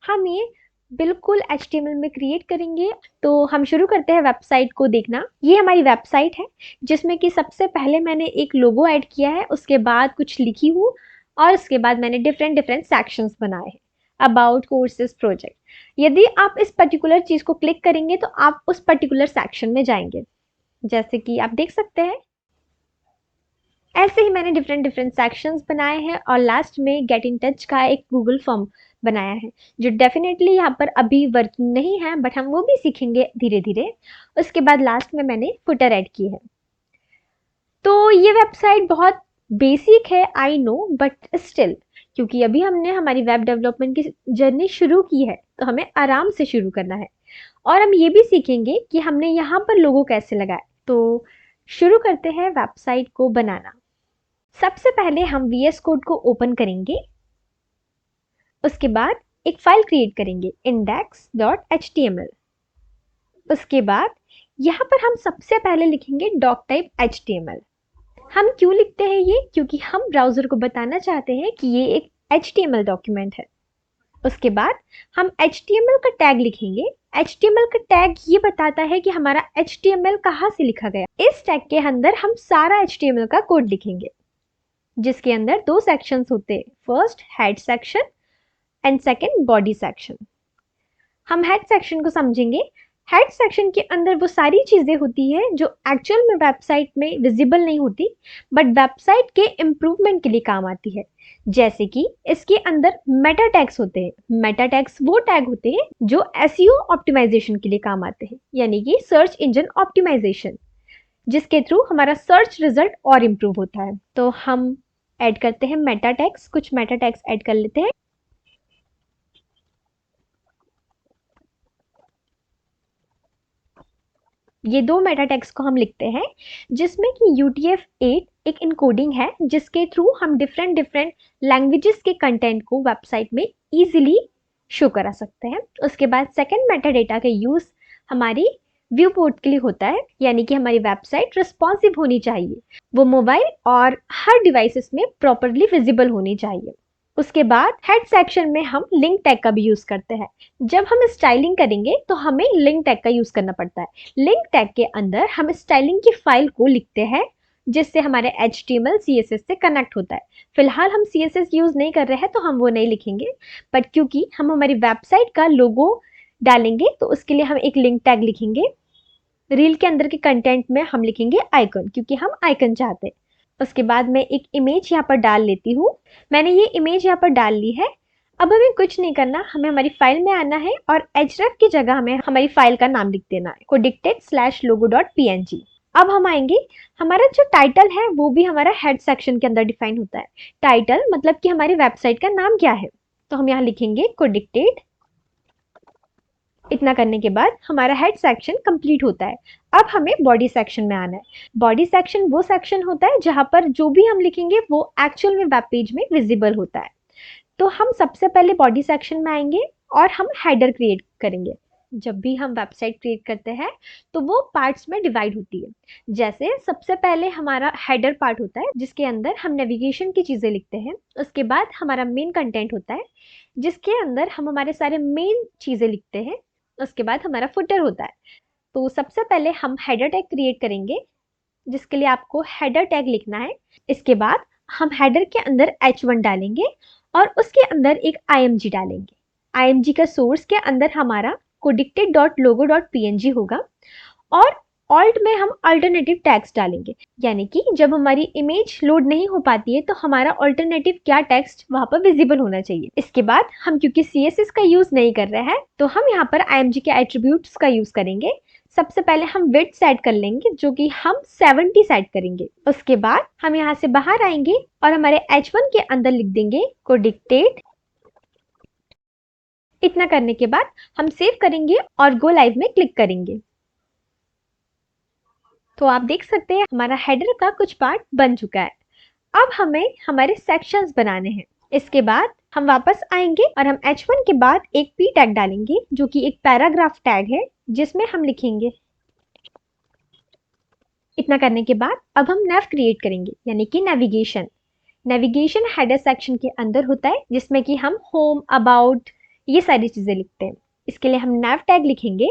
हम ये बिल्कुल HTML में क्रिएट करेंगे। तो हम शुरू करते हैं वेबसाइट को देखना। ये हमारी वेबसाइट है जिसमें कि सबसे पहले मैंने एक लोगो ऐड किया है, उसके बाद कुछ लिखी हूँ और उसके बाद मैंने डिफरेंट डिफरेंट सेक्शंस बनाए हैं। About, courses, project. यदि आप इस पर्टिकुलर चीज को क्लिक करेंगे तो आप उस पर्टिकुलर सेक्शन में जाएंगे, जैसे कि आप देख सकते हैं। ऐसे ही मैंने डिफरेंट डिफरेंट सेक्शंस बनाए हैं और लास्ट में गेट इन टच का एक गूगल फॉर्म बनाया है, जो डेफिनेटली यहाँ पर अभी वर्किंग नहीं है, बट हम वो भी सीखेंगे धीरे धीरे। उसके बाद लास्ट में मैंने फुटर ऐड की है। तो ये वेबसाइट बहुत बेसिक है, आई नो, बट स्टिल क्योंकि अभी हमने हमारी वेब डेवलपमेंट की जर्नी शुरू की है तो हमें आराम से शुरू करना है। और हम ये भी सीखेंगे कि हमने यहाँ पर लोगो कैसे लगाए। तो शुरू करते हैं वेबसाइट को बनाना। सबसे पहले हम VS कोड को ओपन करेंगे। उसके बाद एक फाइल क्रिएट करेंगे index.html। उसके बाद यहाँ पर हम सबसे पहले लिखेंगे डॉक टाइप HTML। हम क्यों लिखते हैं ये? क्योंकि हम ब्राउजर को बताना चाहते हैं कि ये एक HTML डॉक्यूमेंट है। उसके बाद हम HTML का टैग लिखेंगे। HTML का टैग ये बताता है कि हमारा HTML कहाँ से लिखा गया। इस टैग के अंदर हम सारा HTML का कोड लिखेंगे, जिसके अंदर दो सेक्शंस होते हैं, first head section and second body section. हम हेड सेक्शन को समझेंगे। हेड सेक्शन के अंदर वो सारी चीजें होती है जो एक्चुअल में वेबसाइट में विजिबल नहीं होती, बट वेबसाइट के इम्प्रूवमेंट के लिए काम आती है। जैसे कि इसके अंदर मेटा टैग्स होते हैं। मेटा टैग्स वो टैग होते हैं जो एसईओ ऑप्टिमाइजेशन के लिए काम आते हैं, यानी कि सर्च इंजन ऑप्टिमाइजेशन, जिसके थ्रू हमारा सर्च रिजल्ट और इम्प्रूव होता है। तो हम ऐड करते हैं मेटा टैग्स, कुछ मेटा टैग्स ऐड कर लेते हैं। ये दो मेटा टेक्स्ट को हम लिखते हैं, जिसमें कि UTF-8 एक इनकोडिंग है, जिसके थ्रू हम डिफरेंट डिफरेंट लैंग्वेजेस के कंटेंट को वेबसाइट में इजीली शो करा सकते हैं। उसके बाद सेकंड मेटा डेटा का यूज हमारी व्यू पोर्ट के लिए होता है, यानी कि हमारी वेबसाइट रिस्पॉन्सिव होनी चाहिए, वो मोबाइल और हर डिवाइसेस में प्रॉपरली विजिबल होनी चाहिए। उसके बाद हेड सेक्शन में हम लिंक टैग का भी यूज करते हैं। जब हम स्टाइलिंग करेंगे तो हमें लिंक टैग का यूज करना पड़ता है। लिंक टैग के अंदर हम स्टाइलिंग की फाइल को लिखते हैं, जिससे हमारे HTML CSS से कनेक्ट होता है। फिलहाल हम CSS यूज नहीं कर रहे हैं तो हम वो नहीं लिखेंगे, बट क्योंकि हम हमारी वेबसाइट का लोगो डालेंगे तो उसके लिए हम एक लिंक टैग लिखेंगे। रील के अंदर के कंटेंट में हम लिखेंगे आइकन, क्योंकि हम आइकन चाहते हैं। उसके बाद मैं एक इमेज यहाँ पर डाल लेती हूँ। मैंने ये इमेज यहाँ पर डाल ली है। अब हमें कुछ नहीं करना, हमें हमारी फाइल में आना है और href की जगह हमें हमारी फाइल का नाम लिख देना है, codicted/logo.png। अब हम आएंगे, हमारा जो टाइटल है वो भी हमारा हेड सेक्शन के अंदर डिफाइन होता है। टाइटल मतलब कि हमारी वेबसाइट का नाम क्या है, तो हम यहाँ लिखेंगे codicted। इतना करने के बाद हमारा हेड सेक्शन कंप्लीट होता है। अब हमें बॉडी सेक्शन में आना है। बॉडी सेक्शन वो सेक्शन होता है जहां पर जो भी हम लिखेंगे वो एक्चुअल में वेब पेज में विजिबल होता है। तो हम सबसे पहले बॉडी सेक्शन में आएंगे और हम हेडर क्रिएट करेंगे। जब भी हम वेबसाइट क्रिएट करते हैं तो वो पार्ट्स में डिवाइड होती है। जैसे सबसे पहले हमारा हेडर पार्ट होता है, जिसके अंदर हम नेविगेशन की चीज़ें लिखते हैं। उसके बाद हमारा मेन कंटेंट होता है, जिसके अंदर हम हमारे सारे मेन चीज़ें लिखते हैं। उसके बाद हमारा फुटर होता है। तो सबसे पहले हम हेडर टैग क्रिएट करेंगे, जिसके लिए आपको हेडर टैग लिखना है। इसके बाद हम हेडर के अंदर H1 डालेंगे और उसके अंदर एक IMG डालेंगे। IMG का सोर्स के अंदर हमारा codicted.logo.png होगा और ऑल्ट में हम अल्टरनेटिव टैग्स डालेंगे, यानी कि जब हमारी इमेज लोड नहीं हो पाती है तो हमारा अल्टरनेटिव क्या टेक्स्ट वहां पर विजिबल होना चाहिए। इसके बाद हम क्योंकि CSS का यूज नहीं कर रहे हैं तो हम यहाँ पर IMG के एट्रीब्यूट्स का यूज करेंगे। सबसे पहले हम विड्थ सेट कर लेंगे, जो कि हम 70 सेट करेंगे। उसके बाद हम यहाँ से बाहर आएंगे और हमारे H1 के अंदर लिख देंगे codicted। इतना करने के बाद हम सेव करेंगे और गो लाइव में क्लिक करेंगे। तो आप देख सकते हैं हमारा हेडर का कुछ पार्ट बन चुका है। अब हमें हमारे सेक्शंस बनाने हैं। इसके बाद हम वापस आएंगे और हम H1 के बाद एक P टैग डालेंगे, जो कि एक पैराग्राफ टैग है, जिसमें हम लिखेंगे। इतना करने के बाद अब हम नैव क्रिएट करेंगे, यानी कि नेविगेशन। नेविगेशन हेडर सेक्शन के अंदर होता है, जिसमें कि हम होम, अबाउट, ये सारी चीजें लिखते हैं। इसके लिए हम नैव टैग लिखेंगे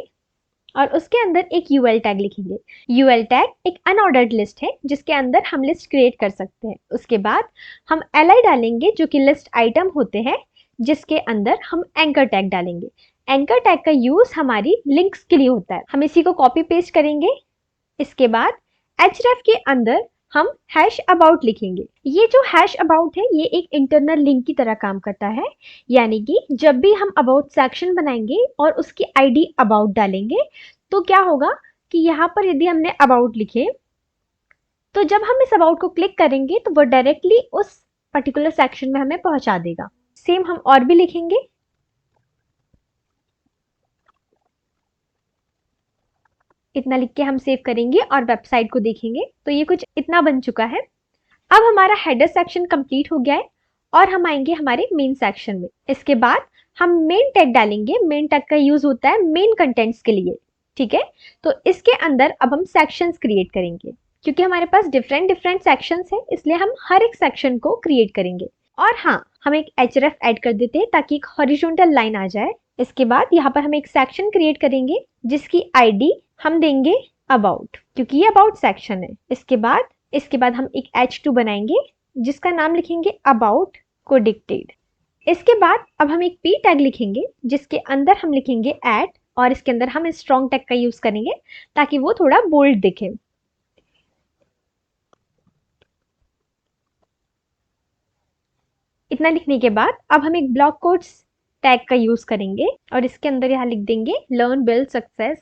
और उसके अंदर एक UL टैग लिखेंगे। UL टैग एक अनऑर्डर्ड लिस्ट है, जिसके अंदर हम लिस्ट क्रिएट कर सकते हैं। उसके बाद हम LI डालेंगे, जो कि लिस्ट आइटम होते हैं, जिसके अंदर हम एंकर टैग डालेंगे। एंकर टैग का यूज हमारी लिंक्स के लिए होता है। हम इसी को कॉपी पेस्ट करेंगे। इसके बाद href के अंदर हम हैश अबाउट लिखेंगे। ये जो हैश अबाउट है ये एक इंटरनल लिंक की तरह काम करता है, यानी कि जब भी हम अबाउट सेक्शन बनाएंगे और उसकी ID अबाउट डालेंगे तो क्या होगा कि यहाँ पर यदि हमने अबाउट लिखे तो जब हम इस अबाउट को क्लिक करेंगे तो वो डायरेक्टली उस पर्टिकुलर सेक्शन में हमें पहुंचा देगा। सेम हम और भी लिखेंगे। इतना लिख के हम सेव करेंगे और वेबसाइट को देखेंगे तो ये कुछ इतना बन चुका है। अब हमारा हेडर सेक्शन कंप्लीट हो गया है और हम आएंगे हमारे मेन सेक्शन में। इसके बाद हम मेन टैग डालेंगे। मेन टैग का यूज होता है मेन कंटेंट्स के लिए, ठीक है। तो इसके अंदर अब हम सेक्शंस क्रिएट करेंगे। क्योंकि हमारे पास डिफरेंट डिफरेंट सेक्शंस है, इसलिए हम हर एक सेक्शन को क्रिएट करेंगे। और हाँ, हम एक href ऐड कर देते हैं ताकि एक हॉरिजॉन्टल लाइन आ जाए। इसके बाद यहाँ पर हम एक सेक्शन क्रिएट करेंगे जिसकी आईडी हम देंगे अबाउट, क्योंकि ये अबाउट सेक्शन है। इसके बाद हम एक h2 बनाएंगे जिसका नाम लिखेंगे अबाउट कोडिक्टेड। इसके बाद अब हम एक p टैग लिखेंगे जिसके अंदर हम लिखेंगे एट, और इसके अंदर हम स्ट्रॉन्ग टैग का यूज करेंगे ताकि वो थोड़ा बोल्ड दिखे। इतना लिखने के बाद अब हम एक ब्लॉक कोट्स टैग का यूज करेंगे और इसके अंदर यहाँ लिख देंगे लर्न बिल्ड सक्सेस।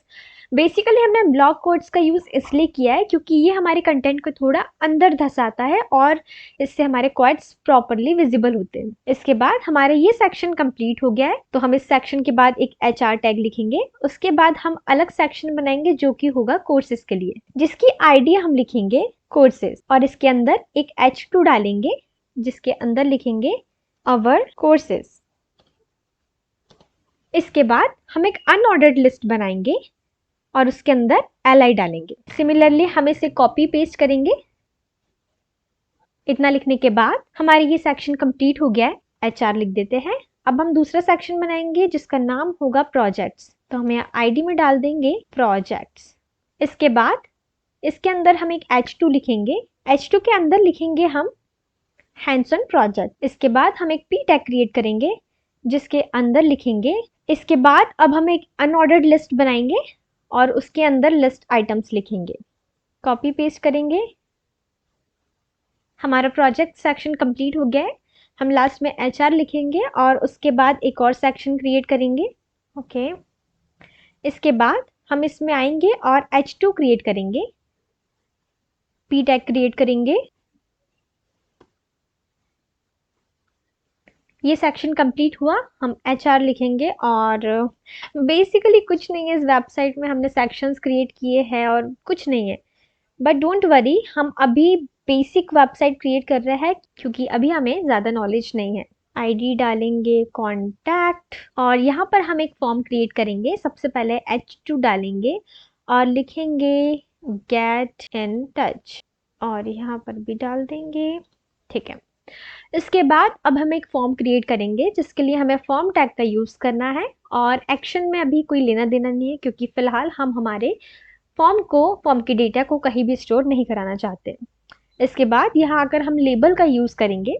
बेसिकली हमने ब्लॉक कोट्स का यूज इसलिए किया है क्योंकि ये हमारे कंटेंट को थोड़ा अंदर धसाता है और इससे हमारे क्वाड्स प्रॉपरली विजिबल होते हैं। इसके बाद हमारे ये सेक्शन कंप्लीट हो गया है, तो हम इस सेक्शन के बाद एक HR टैग लिखेंगे। उसके बाद हम अलग सेक्शन बनाएंगे जो कि होगा कोर्सेज के लिए, जिसकी आईडी हम लिखेंगे कोर्सेज, और इसके अंदर एक H2 डालेंगे जिसके अंदर लिखेंगे अवर कोर्सेज। इसके बाद हम एक अनऑर्डर्ड लिस्ट बनाएंगे और उसके अंदर li डालेंगे। सिमिलरली हम इसे कॉपी पेस्ट करेंगे। इतना लिखने के बाद हमारी ये सेक्शन कंप्लीट हो गया है। HR लिख देते हैं। अब हम दूसरा सेक्शन बनाएंगे जिसका नाम होगा प्रोजेक्ट्स, तो हम यहाँ आईडी में डाल देंगे प्रोजेक्ट्स। इसके बाद इसके अंदर हम एक H2 लिखेंगे। H2 के अंदर लिखेंगे हम हैंड्स ऑन प्रोजेक्ट। इसके बाद हम एक p टैग क्रिएट करेंगे जिसके अंदर लिखेंगे। इसके बाद अब हम एक अनऑर्डर्ड लिस्ट बनाएंगे और उसके अंदर लिस्ट आइटम्स लिखेंगे। कॉपी पेस्ट करेंगे। हमारा प्रोजेक्ट सेक्शन कंप्लीट हो गया है। हम लास्ट में HR लिखेंगे और उसके बाद एक और सेक्शन क्रिएट करेंगे। ओके, इसके बाद हम इसमें आएंगे और H2 क्रिएट करेंगे, p टैग क्रिएट करेंगे। ये सेक्शन कंप्लीट हुआ, हम HR लिखेंगे और बेसिकली कुछ नहीं है इस वेबसाइट में, हमने सेक्शंस क्रिएट किए हैं और कुछ नहीं है। बट डोंट वरी, हम अभी बेसिक वेबसाइट क्रिएट कर रहे हैं क्योंकि अभी हमें ज़्यादा नॉलेज नहीं है। आईडी डालेंगे, कॉन्टैक्ट, और यहाँ पर हम एक फॉर्म क्रिएट करेंगे। सबसे पहले H2 डालेंगे और लिखेंगे गेट इन टच, और यहाँ पर भी डाल देंगे, ठीक है। इसके बाद अब हम एक फॉर्म क्रिएट करेंगे जिसके लिए हमें फॉर्म टैग का यूज़ करना है, और एक्शन में अभी कोई लेना देना नहीं है क्योंकि फ़िलहाल हम हमारे फॉर्म के डेटा को कहीं भी स्टोर नहीं कराना चाहते। इसके बाद यहाँ आकर हम लेबल का यूज़ करेंगे।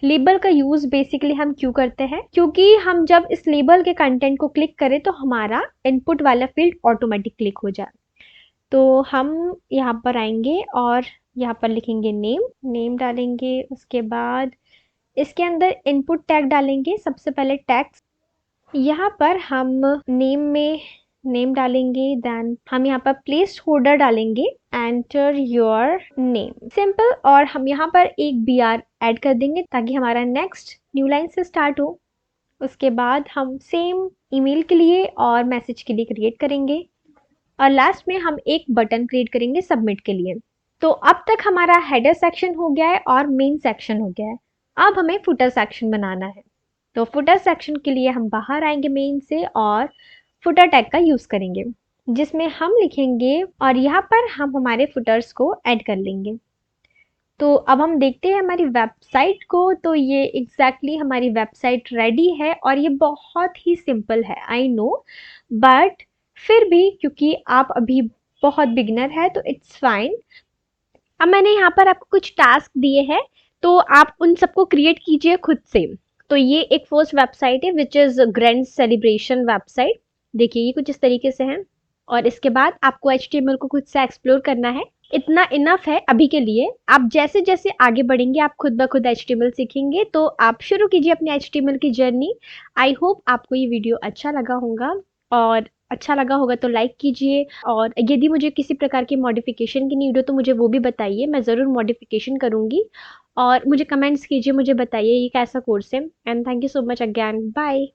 लेबल का यूज़ बेसिकली हम क्यों करते हैं, क्योंकि हम जब इस लेबल के कंटेंट को क्लिक करें तो हमारा इनपुट वाला फील्ड ऑटोमेटिक क्लिक हो जाए। तो हम यहाँ पर आएंगे और यहाँ पर लिखेंगे नेम डालेंगे। उसके बाद इसके अंदर इनपुट टैग डालेंगे। सबसे पहले टैग्स, यहाँ पर हम नेम में नेम डालेंगे। देन हम यहाँ पर प्लेस होल्डर डालेंगे, एंटर योर नेम, सिंपल। और हम यहाँ पर एक BR ऐड कर देंगे ताकि हमारा नेक्स्ट न्यू लाइन से स्टार्ट हो। उसके बाद हम सेम ईमेल के लिए और मैसेज के लिए क्रिएट करेंगे, और लास्ट में हम एक बटन क्रिएट करेंगे सबमिट के लिए। तो अब तक हमारा हेडर सेक्शन हो गया है और मेन सेक्शन हो गया है। अब हमें फुटर सेक्शन बनाना है। तो फुटर सेक्शन के लिए हम बाहर आएंगे मेन से और फुटर टैग का यूज़ करेंगे जिसमें हम लिखेंगे, और यहाँ पर हम हमारे फुटर्स को ऐड कर लेंगे। तो अब हम देखते हैं हमारी वेबसाइट को। तो ये एग्जैक्टली हमारी वेबसाइट रेडी है और ये बहुत ही सिंपल है, आई नो, बट फिर भी क्योंकि आप अभी बहुत बिगिनर है तो इट्स फाइन। अब मैंने यहाँ पर आपको कुछ टास्क दिए हैं, तो आप उन सबको क्रिएट कीजिए खुद से। तो ये एक फर्स्ट वेबसाइट है which is grand celebration website. देखिए ये कुछ इस तरीके से है, और इसके बाद आपको HTML को खुद से एक्सप्लोर करना है। इतना इनफ है अभी के लिए। आप जैसे जैसे आगे बढ़ेंगे आप खुद ब खुद HTML सीखेंगे। तो आप शुरू कीजिए अपनी HTML की जर्नी। आई होप आपको ये वीडियो अच्छा लगा होगा, और अच्छा लगा होगा तो लाइक कीजिए, और यदि मुझे किसी प्रकार की मॉडिफिकेशन की नीड हो तो मुझे वो भी बताइए, मैं ज़रूर मॉडिफिकेशन करूँगी। और मुझे कमेंट्स कीजिए, मुझे बताइए ये कैसा कोर्स है। And thank you so much again, bye.